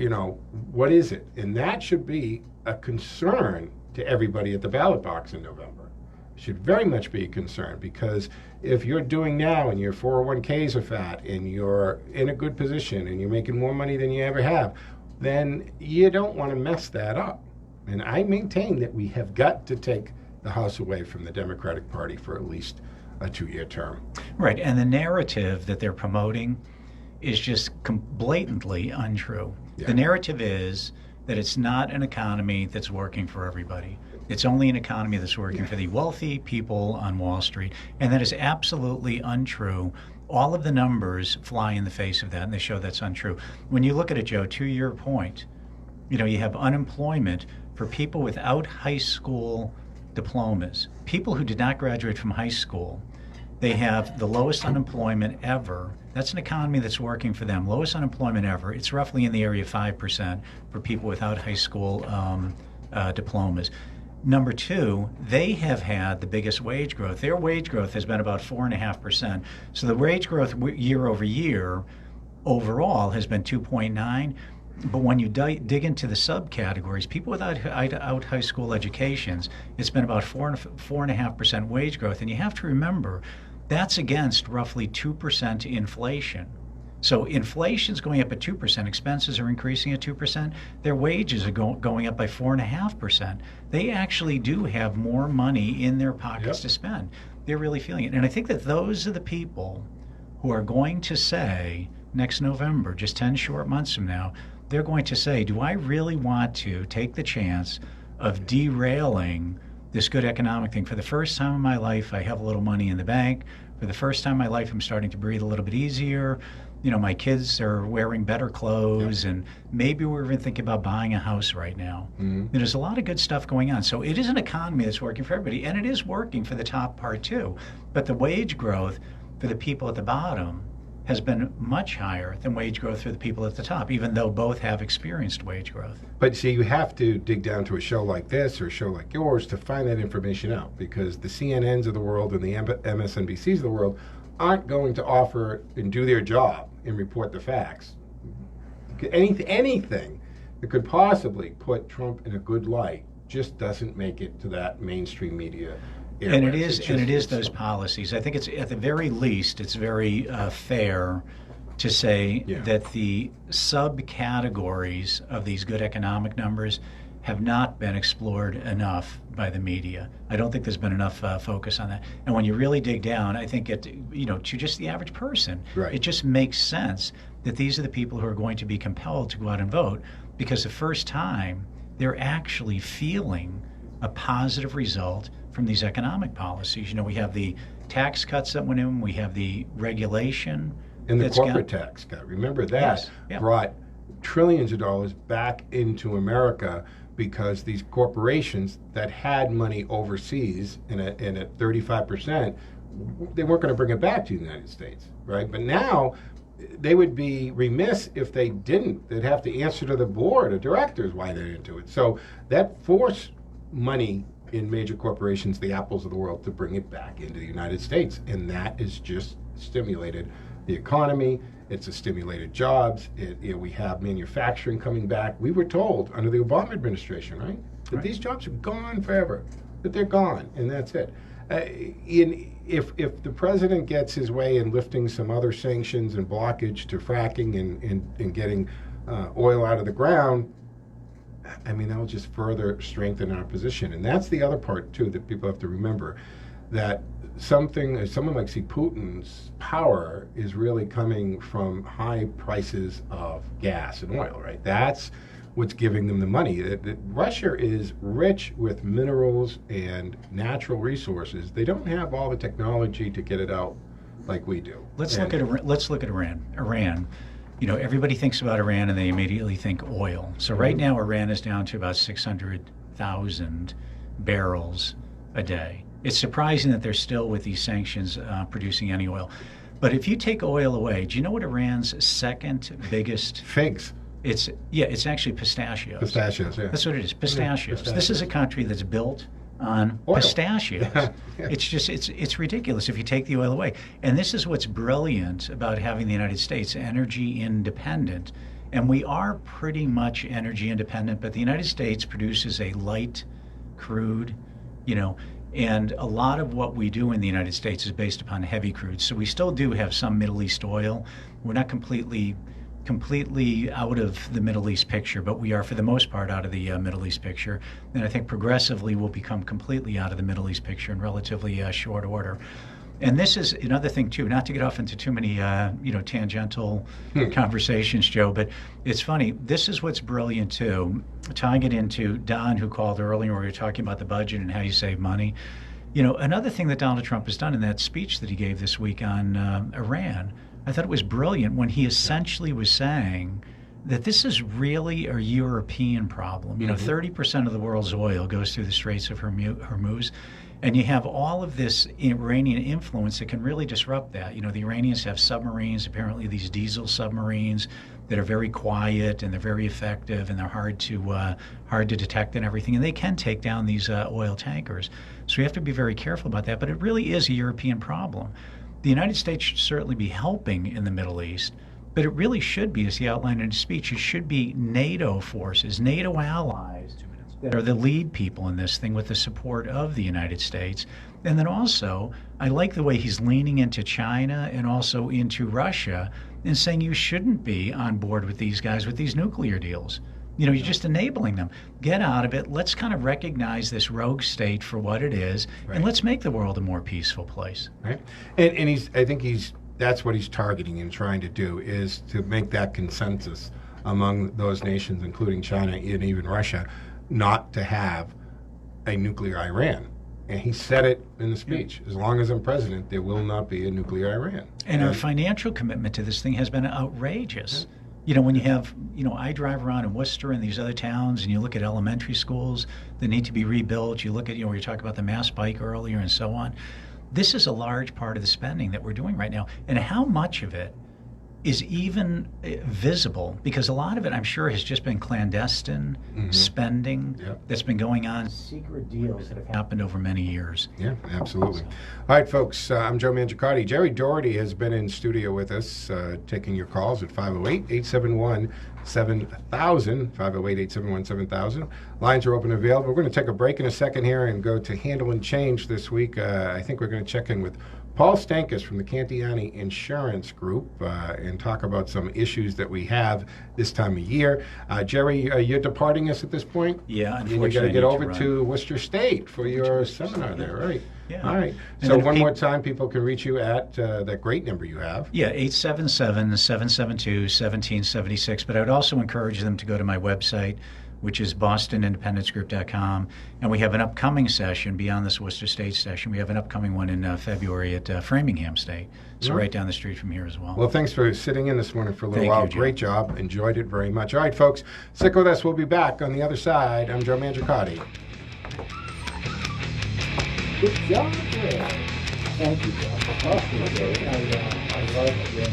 what is it? And that should be a concern to everybody at the ballot box in November. It should very much be a concern, because if you're doing now and your 401ks are fat and you're in a good position and you're making more money than you ever have, then you don't want to mess that up. And I maintain that we have got to take the House away from the Democratic Party for at least a 2-year term. Right, and the narrative that they're promoting is just blatantly untrue. Yeah. The narrative is that it's not an economy that's working for everybody. It's only an economy that's working for the wealthy people on Wall Street, and that is absolutely untrue. All of the numbers fly in the face of that, and they show that's untrue. When you look at it, Joe, to your point, you have unemployment for people without high school diplomas, people who did not graduate from high school. They have the lowest unemployment ever. That's an economy that's working for them. Lowest unemployment ever. It's roughly in the area of 5% for people without high school diplomas. Number two, they have had the biggest wage growth. Their wage growth has been about 4.5%. So the wage growth year over year overall has been 2.9. But when you dig into the subcategories, people without high school educations, it's been about 4.5% wage growth. And you have to remember, that's against roughly 2% inflation. So inflation's going up at 2%, expenses are increasing at 2%, their wages are going up by 4.5%. They actually do have more money in their pockets to spend. They're really feeling it. And I think that those are the people who are going to say next November, just 10 short months from now, they're going to say, do I really want to take the chance of derailing this good economic thing? For the first time in my life, I have a little money in the bank. For the first time in my life, I'm starting to breathe a little bit easier. My kids are wearing better clothes, and maybe we're even thinking about buying a house right now. Mm-hmm. There's a lot of good stuff going on. So it is an economy that's working for everybody, and it is working for the top part too. But the wage growth for the people at the bottom has been much higher than wage growth for the people at the top, even though both have experienced wage growth. But see, you have to dig down to a show like this or a show like yours to find that information out, because the CNNs of the world and the MSNBCs of the world aren't going to offer and do their job and report the facts. Anything that could possibly put Trump in a good light just doesn't make it to that mainstream media. And it is those policies. I think it's, at the very least, it's very fair to say that the subcategories of these good economic numbers have not been explored enough by the media. I don't think there's been enough focus on that. And when you really dig down, I think to just the average person, it just makes sense that these are the people who are going to be compelled to go out and vote, because the first time they're actually feeling a positive result from these economic policies. We have the tax cuts that went in, we have the regulation. And the corporate tax cut. Remember that brought trillions of dollars back into America, because these corporations that had money overseas and at 35%, they weren't going to bring it back to the United States, right? But now they would be remiss if they didn't. They'd have to answer to the board of directors why they didn't do it. So that forced money in major corporations, the Apples of the world, to bring it back into the United States. And that has just stimulated the economy. It's stimulated jobs. We have manufacturing coming back. We were told under the Obama administration, right, that these jobs are gone forever, that they're gone, and that's it. If the president gets his way in lifting some other sanctions and blockage to fracking and getting oil out of the ground, I mean, that'll just further strengthen our position. And that's the other part, too, that people have to remember, that someone like Putin's power is really coming from high prices of gas and oil, right? That's what's giving them the money. Russia is rich with minerals and natural resources. They don't have all the technology to get it out like we do. Let's look at Iran. Iran. Everybody thinks about Iran and they immediately think oil. So right now Iran is down to about 600,000 barrels a day. It's surprising that they're still, with these sanctions, producing any oil. But if you take oil away, do you know what Iran's second biggest? Figs. It's actually pistachios. Pistachios, yeah. That's what it is, pistachios. This is a country that's built on oil. Pistachios. Yeah. It's ridiculous if you take the oil away. And this is what's brilliant about having the United States energy independent And we are pretty much energy independent, but the United States produces a light crude, and a lot of what we do in the United States is based upon heavy crude. So we still do have some Middle East oil. We're not completely out of the Middle East picture, but we are for the most part out of the Middle East picture. And I think progressively we'll become completely out of the Middle East picture in relatively short order. And this is another thing too, not to get off into too many tangential conversations, Joe, but it's funny. This is what's brilliant too, tying it into Don, who called earlier where we were talking about the budget and how you save money. Another thing that Donald Trump has done in that speech that he gave this week on Iran, I thought it was brilliant when he essentially was saying that this is really a European problem. 30% of the world's oil goes through the Straits of Hormuz. And you have all of this Iranian influence that can really disrupt that. The Iranians have submarines, apparently these diesel submarines that are very quiet and they're very effective and they're hard to detect and everything. And they can take down these oil tankers. So you have to be very careful about that. But it really is a European problem. The United States should certainly be helping in the Middle East, but it really should be, as he outlined in his speech, it should be NATO forces, NATO allies that are the lead people in this thing with the support of the United States. And then also, I like the way he's leaning into China and also into Russia and saying you shouldn't be on board with these guys with these nuclear deals. You're just enabling them. Get out of it. Let's kind of recognize this rogue state for what it is, and let's make the world a more peaceful place. Right. And I think that's what he's targeting and trying to do, is to make that consensus among those nations, including China and even Russia, not to have a nuclear Iran. And he said it in the speech. As long as I'm president, there will not be a nuclear Iran. And our financial commitment to this thing has been outrageous. When you have, I drive around in Worcester and these other towns, and you look at elementary schools that need to be rebuilt. You look at, we talked about the mass spike earlier and so on. This is a large part of the spending that we're doing right now. And how much of it is even visible, because a lot of it, I'm sure, has just been clandestine spending that's been going on, secret deals that have happened over many years. Yeah, absolutely. All right, folks, I'm Joe Mangiacotti. Gerry Daugherty has been in studio with us, taking your calls at 508-871-7000, 508-871-7000. Lines are open and available. We're going to take a break in a second here and go to Handle and Change this week. I think we're going to check in with Paul Stankus from the Cantiani Insurance Group and talk about some issues that we have this time of year. Gerry, you're departing us at this point? Yeah, unfortunately. You're going to get over to Worcester State for your seminar there, right? Yeah. All right. So one more time, people can reach you at that great number you have. Yeah, 877-772-1776. But I would also encourage them to go to my website, which is bostonindependencegroup.com. And we have an upcoming session beyond this Worcester State session. We have an upcoming one in February at Framingham State. So right down the street from here as well. Well, thanks for sitting in this morning for a little while. You, Joe. Great job. Enjoyed it very much. All right, folks, stick with us. We'll be back on the other side. I'm Joe Mangiacotti. Good job, Joe. Thank you, Joe. I love doing it.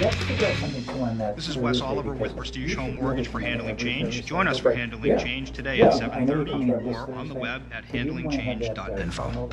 Let's figure out something fun that. This is Wes Oliver with Prestige Home Mortgage for Handling Change. Join us for Handling Change today at 7:30 or on the web at handlingchange.info.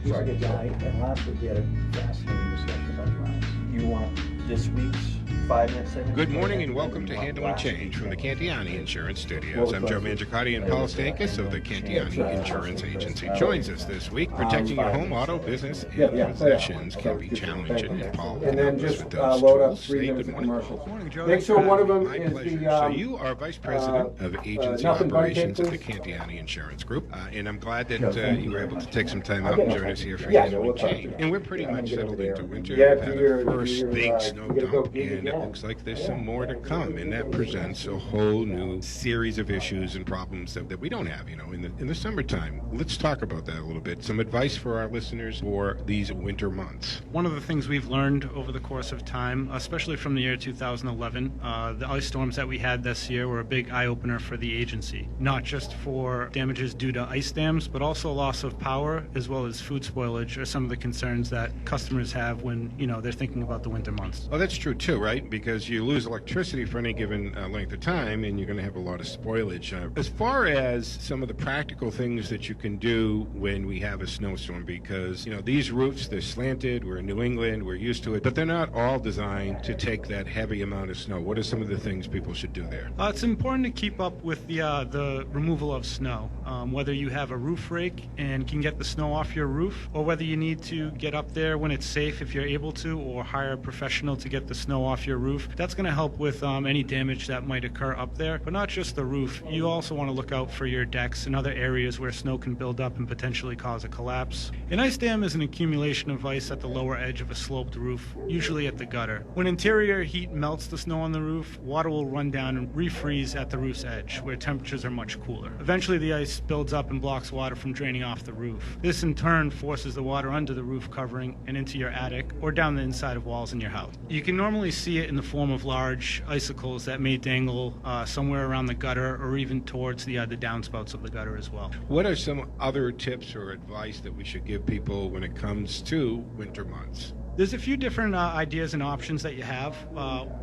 He's a good guy, and last week we had a fascinating discussion about grounds. You want this week's 5-minute segment? Good morning and welcome to Handle and Change from the Cantiani Insurance Studios. I'm Joe Mangiacotti, and Paul Stankus of the Cantiani Insurance Agency joins us this week. Protecting your home, auto, business, and possessions can be challenging, and Paul And then just load up 3 minutes of commercials. Make sure one of them is the... So you are Vice President of Agency Operations at the Cantiani Insurance Group, and I'm glad that you were able to take some time out and join us here for Handle and Change. And we're pretty much settled into winter. We've had our first big snow dump, and it looks like there's some more to come, and that presents a whole new series of issues and problems that we don't have, in the summertime. Let's talk about that a little bit. Some advice for our listeners for these winter months. One of the things we've learned over the course of time, especially from the year 2011, the ice storms that we had this year were a big eye-opener for the agency, not just for damages due to ice dams, but also loss of power as well as food spoilage are some of the concerns that customers have when, they're thinking about the winter months. Oh, that's true too, right? right? Because you lose electricity for any given length of time, and you're going to have a lot of spoilage. As far as some of the practical things that you can do when we have a snowstorm, because, these roofs, they're slanted, we're in New England, we're used to it, but they're not all designed to take that heavy amount of snow. What are some of the things people should do there? It's important to keep up with the removal of snow, whether you have a roof rake and can get the snow off your roof, or whether you need to get up there when it's safe if you're able to, or hire a professional to get the snow off your roof. That's going to help with any damage that might occur up there. But not just the roof. You also want to look out for your decks and other areas where snow can build up and potentially cause a collapse. An ice dam is an accumulation of ice at the lower edge of a sloped roof, usually at the gutter. When interior heat melts the snow on the roof, water will run down and refreeze at the roof's edge, where temperatures are much cooler. Eventually, the ice builds up and blocks water from draining off the roof. This, in turn, forces the water under the roof covering and into your attic or down the inside of walls in your house. You can normally see it in the form of large icicles that may dangle somewhere around the gutter or even towards the downspouts of the gutter as well. What are some other tips or advice that we should give people when it comes to winter months? There's a few different ideas and options that you have.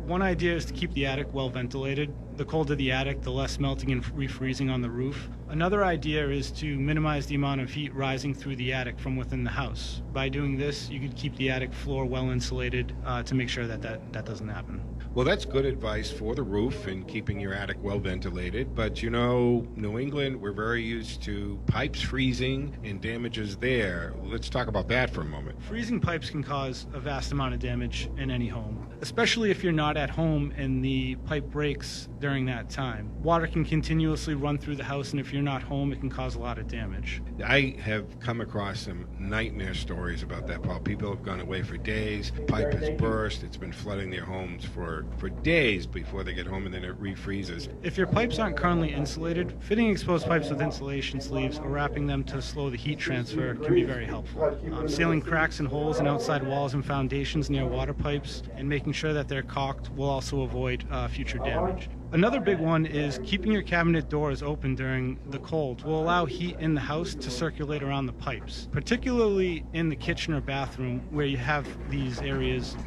One idea is to keep the attic well ventilated. The colder the attic, the less melting and refreezing on the roof. Another idea is to minimize the amount of heat rising through the attic from within the house. By doing this, you could keep the attic floor well insulated to make sure that doesn't happen. Well, that's good advice for the roof and keeping your attic well ventilated. But New England, we're very used to pipes freezing and damages there. Let's talk about that for a moment. Freezing pipes can cause a vast amount of damage in any home, especially if you're not at home and the pipe breaks during that time. Water can continuously run through the house, and if you're not home, it can cause a lot of damage. I have come across some nightmare stories about that, Paul. People have gone away for days, pipe has burst, it's been flooding their homes for days before they get home, and then it refreezes. If your pipes aren't currently insulated, fitting exposed pipes with insulation sleeves or wrapping them to slow the heat transfer can be very helpful. Sealing cracks and holes in outside walls and foundations near water pipes and making sure that they're caulked will also avoid future damage. Another big one is keeping your cabinet doors open during the cold will allow heat in the house to circulate around the pipes, particularly in the kitchen or bathroom where you have these areas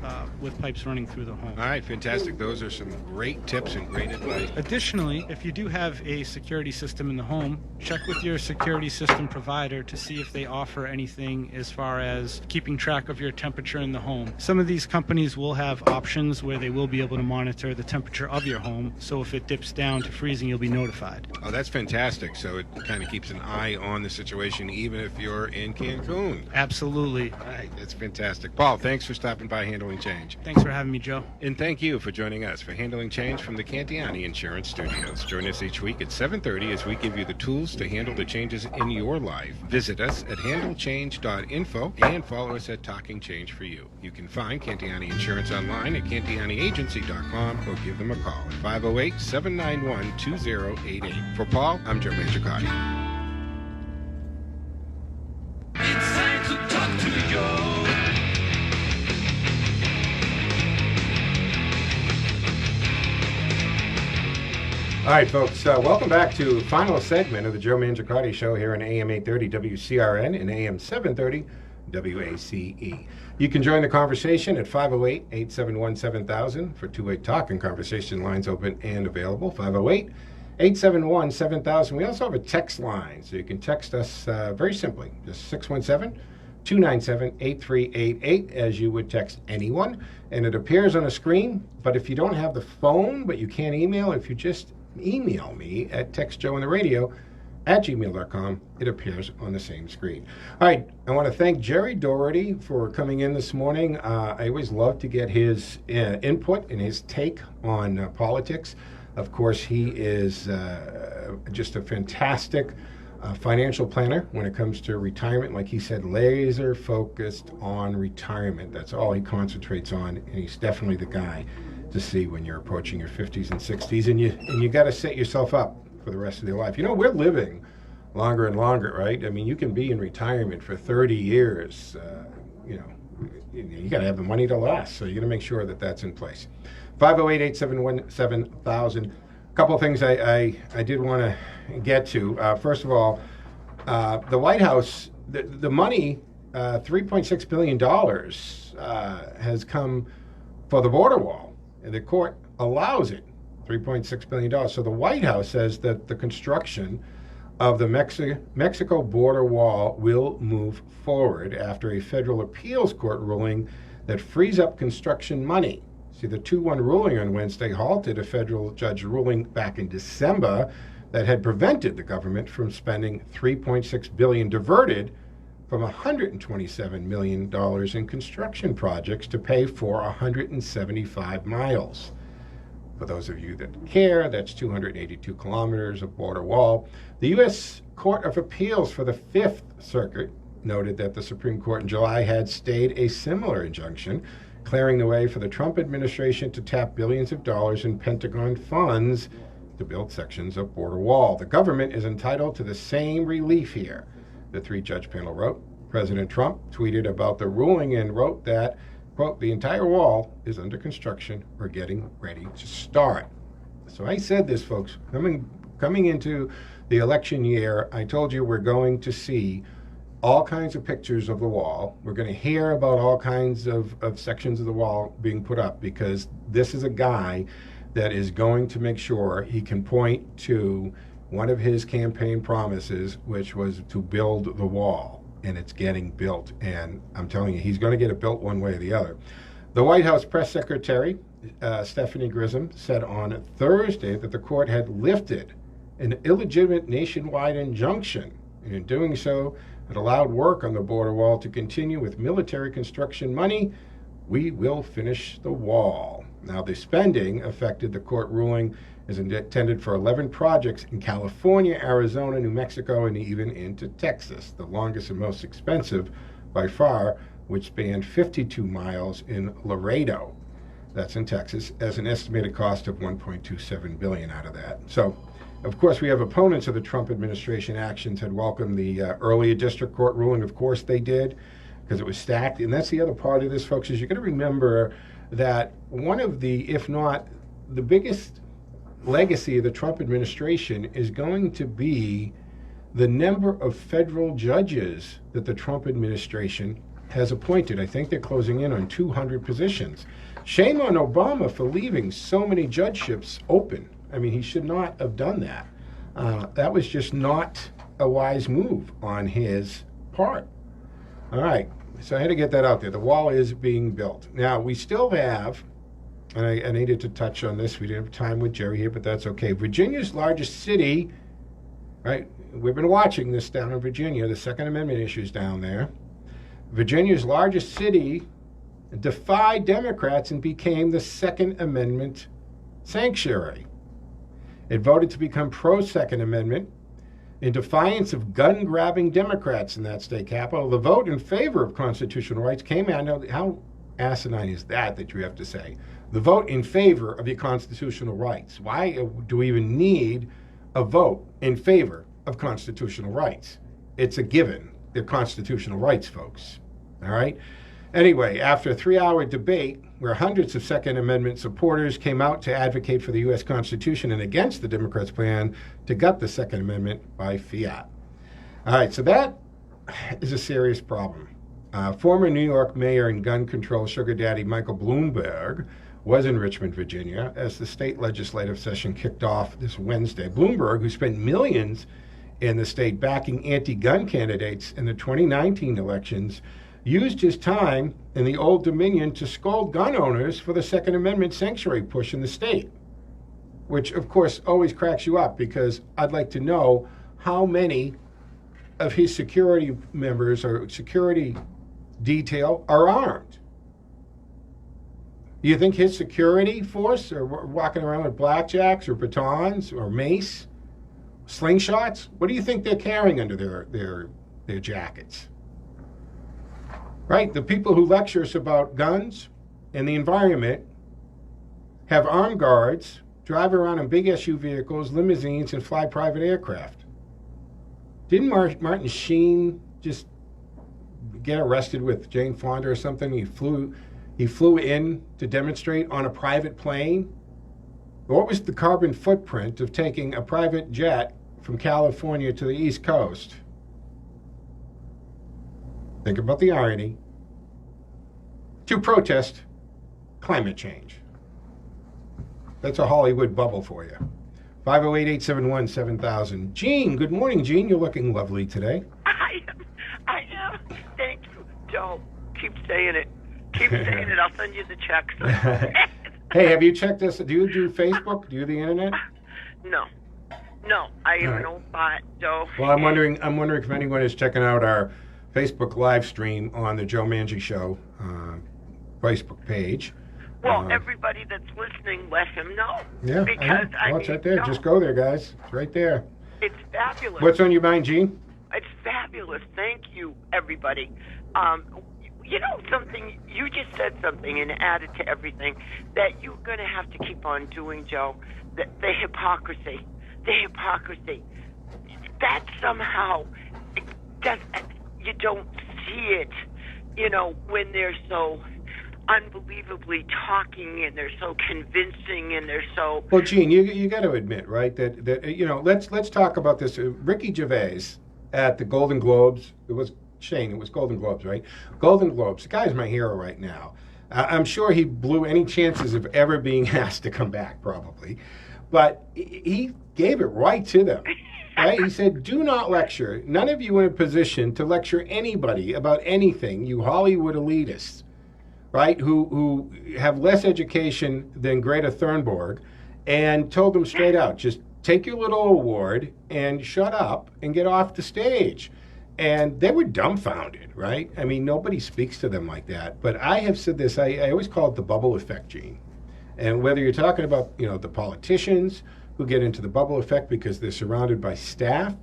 with pipes running through the home. All right, fantastic. Those are some great tips and great advice. Additionally, if you do have a security system in the home, check with your security system provider to see if they offer anything as far as keeping track of your temperature in the home. Some of these companies will have options where they will be able to monitor the temperature of your home. So if it dips down to freezing, you'll be notified. Oh, that's fantastic. So it kind of keeps an eye on the situation, even if you're in Cancun. Absolutely. All right, that's fantastic. Paul, thanks for stopping by Handling Change. Thanks for having me, Joe. And thank you for joining us for Handling Change from the Cantiani Insurance Studios. Join us each week at 7:30 as we give you the tools to handle the changes in your life. Visit us at handlechange.info and follow us at Talking Change for You. You can find Cantiani Insurance online at cantianiagency.com or give them a call at 508-791-2088. For Paul, I'm Joe Mangiacotti. It's time to talk to you. All right, folks, welcome back to the final segment of the Joe Mangiacotti Show here on AM 830 WCRN and AM 730 WACE. You can join the conversation at 508-871-7000 for two-way talk, and conversation lines open and available, 508-871-7000. We also have a text line, so you can text us very simply, just 617-297-8388, as you would text anyone, and it appears on a screen. But if you don't have the phone, but you can't email, if you just email me at textjoeintheradio@gmail.com, it appears on the same screen. All right, I want to thank Gerry Daugherty for coming in this morning. I always love to get his input and his take on politics. Of course, he is just a fantastic financial planner when it comes to retirement. Like he said, laser focused on retirement. That's all he concentrates on, and he's definitely the guy to see when you're approaching your 50s and 60s, and you got to set yourself up for the rest of your life. We're living longer and longer, right? I mean, you can be in retirement for 30 years. You got to have the money to last, so you got to make sure that that's in place. 508-871-7000. A couple of things I did want to get to. First of all, the White House, the money, $3.6 billion has come for the border wall. and the court allows it, $3.6 billion. So the White House says that the construction of the Mexico border wall will move forward after a federal appeals court ruling that frees up construction money. See, the 2-1 ruling on Wednesday halted a federal judge ruling back in December that had prevented the government from spending $3.6 billion diverted from $127 million in construction projects to pay for 175 miles. For those of you that care, that's 282 kilometers of border wall. The U.S. Court of Appeals for the Fifth Circuit noted that the Supreme Court in July had stayed a similar injunction, clearing the way for the Trump administration to tap billions of dollars in Pentagon funds to build sections of border wall. The government is entitled to the same relief here, the 3-judge panel wrote. President Trump tweeted about the ruling and wrote that, quote, the entire wall is under construction or getting ready to start. So I said this, folks, coming into the election year, I told you we're going to see all kinds of pictures of the wall. We're going to hear about all kinds of sections of the wall being put up, because this is a guy that is going to make sure he can point to one of his campaign promises, which was to build the wall. And it's getting built. And I'm telling you, he's going to get it built one way or the other. The White House press secretary, Stephanie Grissom, said on Thursday that the court had lifted an illegitimate nationwide injunction. And in doing so, it allowed work on the border wall to continue with military construction money. We will finish the wall. Now, the spending affected the court ruling is intended for 11 projects in California, Arizona, New Mexico, and even into Texas, the longest and most expensive by far, which spanned 52 miles in Laredo. That's in Texas, as an estimated cost of $1.27 billion out of that. So, of course, we have opponents of the Trump administration actions had welcomed the earlier district court ruling. Of course they did, because it was stacked. And that's the other part of this, folks, is you're going to remember that one of the, if not the biggest legacy of the Trump administration is going to be the number of federal judges that the Trump administration has appointed. I think they're closing in on 200 positions. Shame on Obama for leaving so many judgeships open. I mean, he should not have done that. That was just not a wise move on his part. All right, so I had to get that out there. The wall is being built. Now, we still have, and I needed to touch on this. We didn't have time with Gerry here, but that's okay. Virginia's largest city, right? We've been watching this down in Virginia, the Second Amendment issues down there. Virginia's largest city defied Democrats and became the Second Amendment sanctuary. It voted to become pro-Second Amendment in defiance of gun-grabbing Democrats in that state capital. The vote in favor of constitutional rights came out. How asinine is that you have to say? The vote in favor of your constitutional rights. Why do we even need a vote in favor of constitutional rights? It's a given. They're constitutional rights, folks. All right? Anyway, after a 3-hour debate where hundreds of Second Amendment supporters came out to advocate for the U.S. Constitution and against the Democrats' plan to gut the Second Amendment by fiat. All right, so that is a serious problem. Former New York mayor and gun control sugar daddy Michael Bloomberg was in Richmond, Virginia, as the state legislative session kicked off this Wednesday. Bloomberg, who spent millions in the state backing anti-gun candidates in the 2019 elections, used his time in the Old Dominion to scold gun owners for the Second Amendment sanctuary push in the state, which, of course, always cracks you up, because I'd like to know how many of his security members or security detail are armed. Do you think his security force are walking around with blackjacks or batons or mace, slingshots? What do you think they're carrying under their jackets? Right? The people who lecture us about guns and the environment have armed guards, drive around in big SUV vehicles, limousines, and fly private aircraft. Didn't Martin Sheen just get arrested with Jane Fonda or something? He flew in to demonstrate on a private plane. What was the carbon footprint of taking a private jet from California to the East Coast? Think about the irony. To protest climate change. That's a Hollywood bubble for you. 508-871-7000. Gene, good morning, Gene. You're looking lovely today. I am. Thank you, Joe. Keep saying it. Keep saying it. I'll send you the checks. Hey, have you checked this? Do you do Facebook? Do you do the internet? No. I am an old bot, Joe. Well, I'm wondering if anyone is checking out our Facebook live stream on the Joe Mangi Show Facebook page. Well, everybody that's listening, let him know. Yeah, because it's right there. Just go there, guys. It's right there. It's fabulous. What's on your mind, Gene? It's fabulous. Thank you, everybody. You know something? You just said something and added to everything that you're going to have to keep on doing, Joe. The hypocrisy. The hypocrisy. That somehow you don't see it, you know, when they're so unbelievably talking and they're so convincing and they're so... Well, Gene, you got to admit, right, that you know, let's talk about this. Ricky Gervais at the Golden Globes, it was Golden Globes, right? Golden Globes, the guy's my hero right now. I'm sure he blew any chances of ever being asked to come back, probably. But he gave it right to them. Right? He said, do not lecture. None of you in a position to lecture anybody about anything, you Hollywood elitists, right, who have less education than Greta Thunberg, and told them straight out, just take your little award and shut up and get off the stage. And they were dumbfounded, right? I mean, nobody speaks to them like that. But I have said this, I always call it the bubble effect, Gene. And whether you're talking about, you know, the politicians who get into the bubble effect because they're surrounded by staff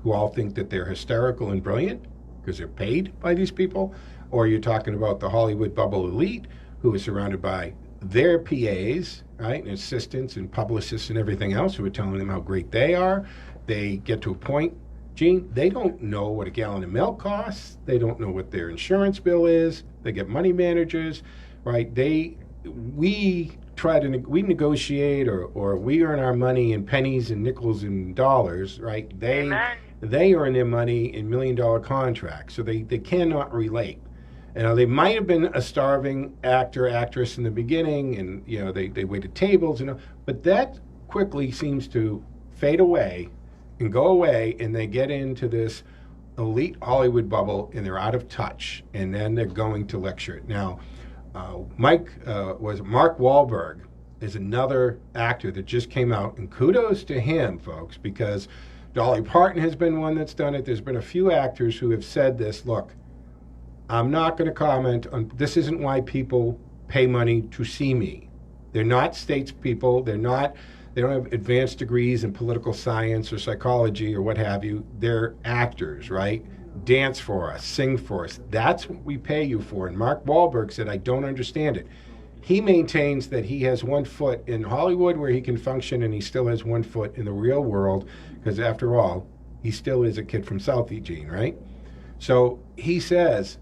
who all think that they're hysterical and brilliant because they're paid by these people, or you're talking about the Hollywood bubble elite who is surrounded by their PAs, right, and assistants and publicists and everything else who are telling them how great they are. They get to a point, Gene, they don't know what a gallon of milk costs. They don't know what their insurance bill is. They get money managers, right? We negotiate or we earn our money in pennies and nickels and dollars, right? They earn their money in $1 million contracts, so they cannot relate. You know, they might have been a starving actress in the beginning, and you know they waited tables, you know, but that quickly seems to fade away and go away, and they get into this elite Hollywood bubble, and they're out of touch, and then they're going to lecture. Now, Mark Wahlberg is another actor that just came out, and kudos to him, folks, because Dolly Parton has been one that's done it. There's been a few actors who have said this, look, I'm not going to comment on, this isn't why people pay money to see me. They're not statespeople. They don't have advanced degrees in political science or psychology or what have you. They're actors, right? Dance for us, sing for us. That's what we pay you for. And Mark Wahlberg said, I don't understand it. He maintains that he has one foot in Hollywood where he can function, and he still has one foot in the real world, because after all, he still is a kid from South Eugene, right? So he says,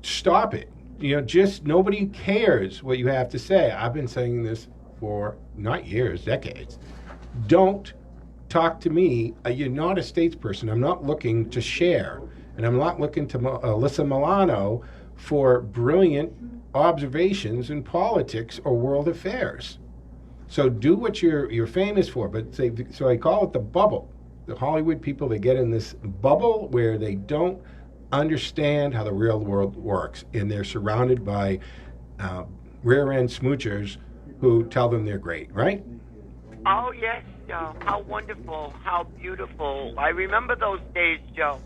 stop it. You know, just nobody cares what you have to say. I've been saying this for not years, decades. Don't talk to me. You're not a statesperson. I'm not looking to share. And I'm not looking to Alyssa Milano for brilliant observations in politics or world affairs. So do what you're famous for. But so I call it the bubble. The Hollywood people, they get in this bubble where they don't understand how the real world works, and they're surrounded by rear-end smoochers who tell them they're great, right? Oh, yes, Joe. How wonderful. How beautiful. I remember those days, Joe.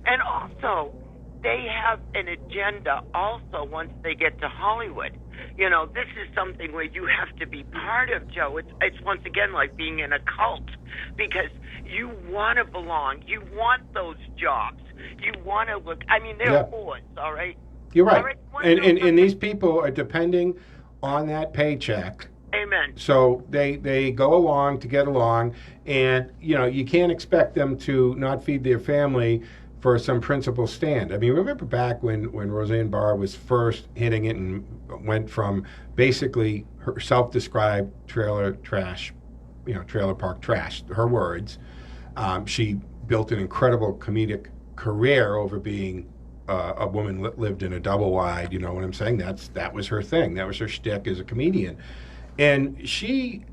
And also, they have an agenda also once they get to Hollywood. You know, this is something where you have to be part of, Joe. It's once again like being in a cult, because you want to belong. You want those jobs. You want to look. I mean, they're boys, all right? You're right. And these people are depending on that paycheck. Amen. So they go along to get along, and, you know, you can't expect them to not feed their family for some principal stand. I mean, remember back when Roseanne Barr was first hitting it and went from basically her self-described trailer park trash, her words. She built an incredible comedic career over being a woman that lived in a double wide, you know what I'm saying? That was her thing. That was her shtick as a comedian. And she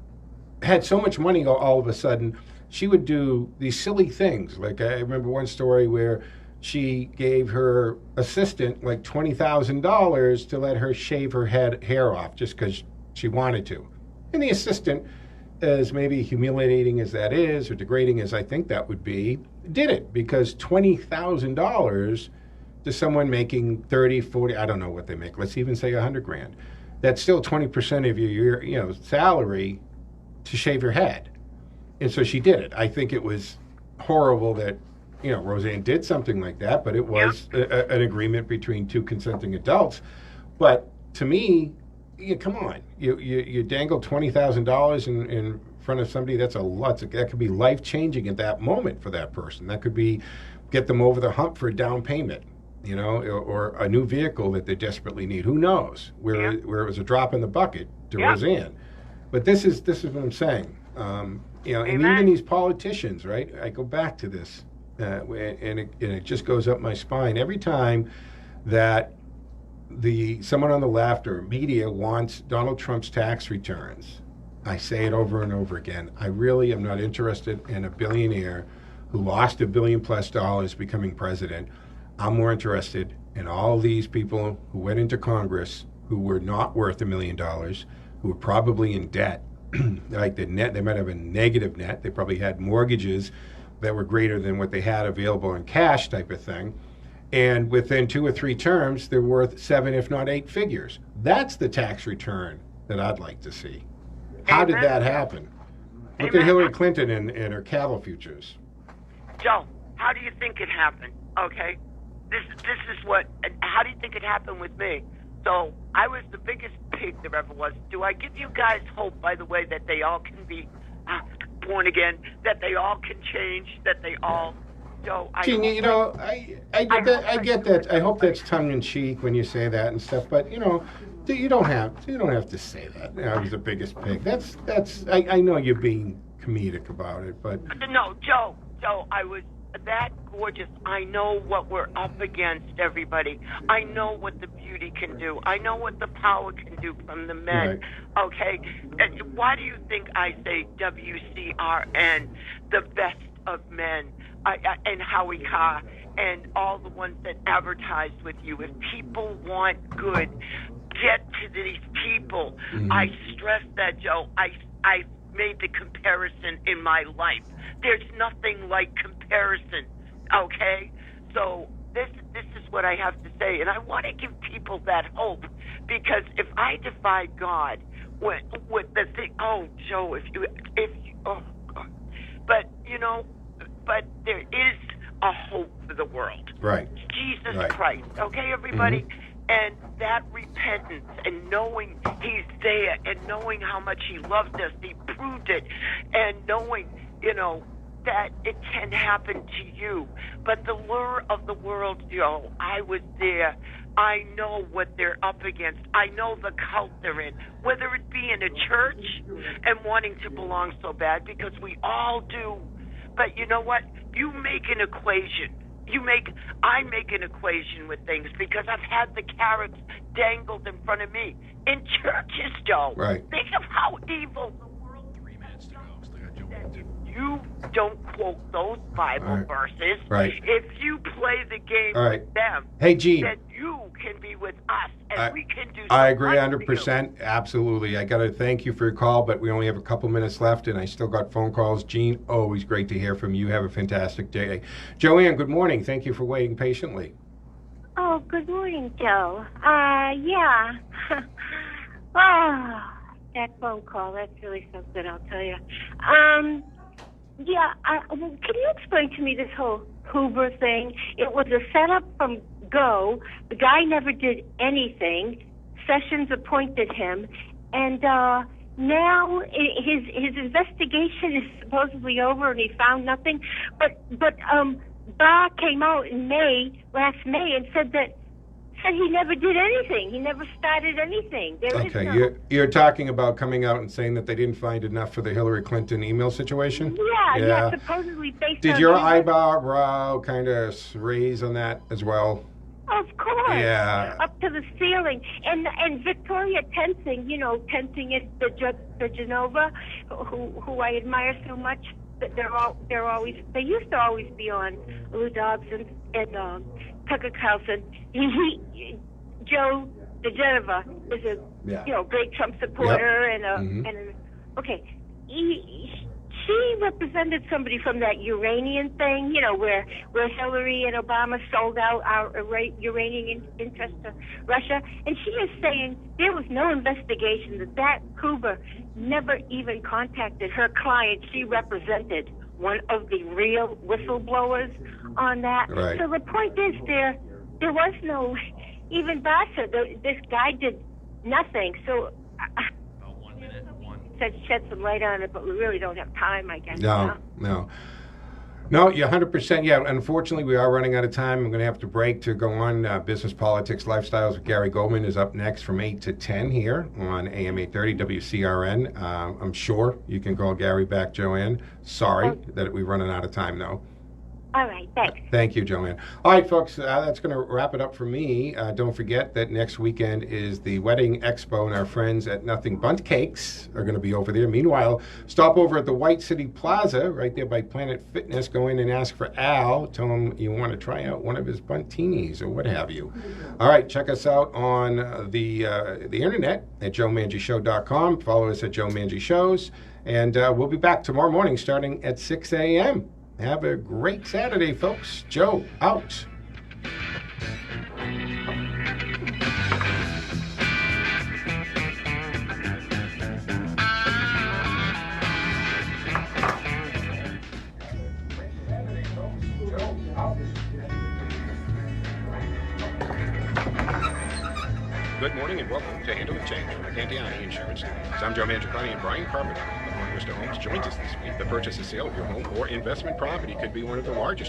had so much money all of a sudden, she would do these silly things. Like I remember one story where she gave her assistant like $20,000 to let her shave her hair off just because she wanted to. And the assistant, as maybe humiliating as that is, or degrading as I think that would be, did it because $20,000 to someone making 30, 40, I don't know what they make. Let's even say $100,000. That's still 20% of your salary to shave your head. And so she did it. I think it was horrible that, Roseanne did something like that, but it was an agreement between two consenting adults. But to me, come on, you dangle $20,000 in front of somebody. That's a lot. That could be life changing at that moment for that person. That could be get them over the hump for a down payment, or a new vehicle that they desperately need. Who knows? Where it was a drop in the bucket to Roseanne. But this is what I'm saying. And even these politicians, right? I go back to this, and it just goes up my spine every time that someone on the left or media wants Donald Trump's tax returns. I say it over and over again. I really am not interested in a billionaire who lost $1 billion+ becoming president. I'm more interested in all these people who went into Congress who were not worth $1 million, who were probably in debt. Like the net, they might have a negative net. They probably had mortgages that were greater than what they had available in cash, type of thing. And within 2 or 3 terms, they're worth 7, if not 8 figures. That's the tax return that I'd like to see. How did that happen? Look at Hillary Clinton and her cattle futures. Joe, how do you think it happened? Okay, this is what. How do you think it happened with me? So I was the biggest pig there ever was. Do I give you guys hope, by the way, that they all can be born again, that they all can change, that they all... Joe, I get that. I hope that's tongue in cheek when you say that and stuff. But you don't have to say that. I was the biggest pig. That's. I know you're being comedic about it, but no, Joe, I was that gorgeous. I know what we're up against, everybody. I know what the beauty can do. I know what the power can do from the men. Right. Okay, and why do you think I say WCRN, the best of men? And Howie Carr and all the ones that advertised with you. If people want good, get to these people. Mm-hmm. I stress that, Joe. I made the comparison in my life. There's nothing like comparison, okay? So this is what I have to say, and I want to give people that hope, because if I defy God, with the thing, oh, Joe, if you, oh, God. But there is a hope for the world. Right. Jesus Christ. Okay, everybody? Mm-hmm. And that repentance and knowing He's there and knowing how much He loved us, He proved it, and knowing, that it can happen to you. But the lure of the world, Joe, I was there. I know what they're up against. I know the cult they're in, whether it be in a church and wanting to belong so bad, because we all do. But you know what? You make an equation. I make an equation with things, because I've had the carrots dangled in front of me in churches, Joe. Right. Think of how evil the world is. You don't quote those Bible verses. Right. If you play the game with them, hey, Gene, then you can be with us, and we can do. I agree 100%. Absolutely. I got to thank you for your call, but we only have a couple minutes left, and I still got phone calls. Gene, always great to hear from you. Have a fantastic day. Joanne, good morning. Thank you for waiting patiently. Oh, good morning, Joe. Yeah. Oh, that phone call, that's really something, I'll tell you. Yeah, can you explain to me this whole Hoover thing? It was a setup from go. The guy never did anything. Sessions appointed him, and now his investigation is supposedly over, and he found nothing. But Barr came out in last May, and said he never did anything. He never started anything. You're talking about coming out and saying that they didn't find enough for the Hillary Clinton email situation? Yeah, supposedly based on... Did your eyebrow kind of raise on that as well? Of course. Yeah. Up to the ceiling. And Victoria tensing it, the Genova, who I admire so much. They used to always be on Lou Dobbs and Tucker Carlson. Joe the Genova is a great Trump supporter okay. She represented somebody from that uranium thing, where Hillary and Obama sold out our uranium interest to Russia. And she is saying there was no investigation, that Huber never even contacted her client. She represented one of the real whistleblowers on that. Right. So the point is there was no, even Basser, this guy did nothing. So shed some light on it, but we really don't have time, I guess. No, you're 100%. Yeah, unfortunately, we are running out of time. I'm going to have to break to go on. Business, Politics, Lifestyles with Gary Goldman is up next from 8 to 10 here on AM 830 WCRN. I'm sure you can call Gary back, Joanne. Sorry that we're running out of time, though. All right, thanks. Thank you, Joanne. All right, folks, that's going to wrap it up for me. Don't forget that next weekend is the Wedding Expo, and our friends at Nothing Bundt Cakes are going to be over there. Meanwhile, stop over at the White City Plaza right there by Planet Fitness. Go in and ask for Al. Tell him you want to try out one of his Buntinis or what have you. All right, check us out on the internet at joemangishow.com. Follow us at Joe Mangi Shows. And we'll be back tomorrow morning starting at 6 a.m. Have a great Saturday, folks. Joe, out. Good morning and welcome to Handle the Change from Cantiani Insurance. I'm Joe Mangiapane, and Brian Carpenter of Mr. Homes joins us this week. The purchase or sale of your home or investment property could be one of the largest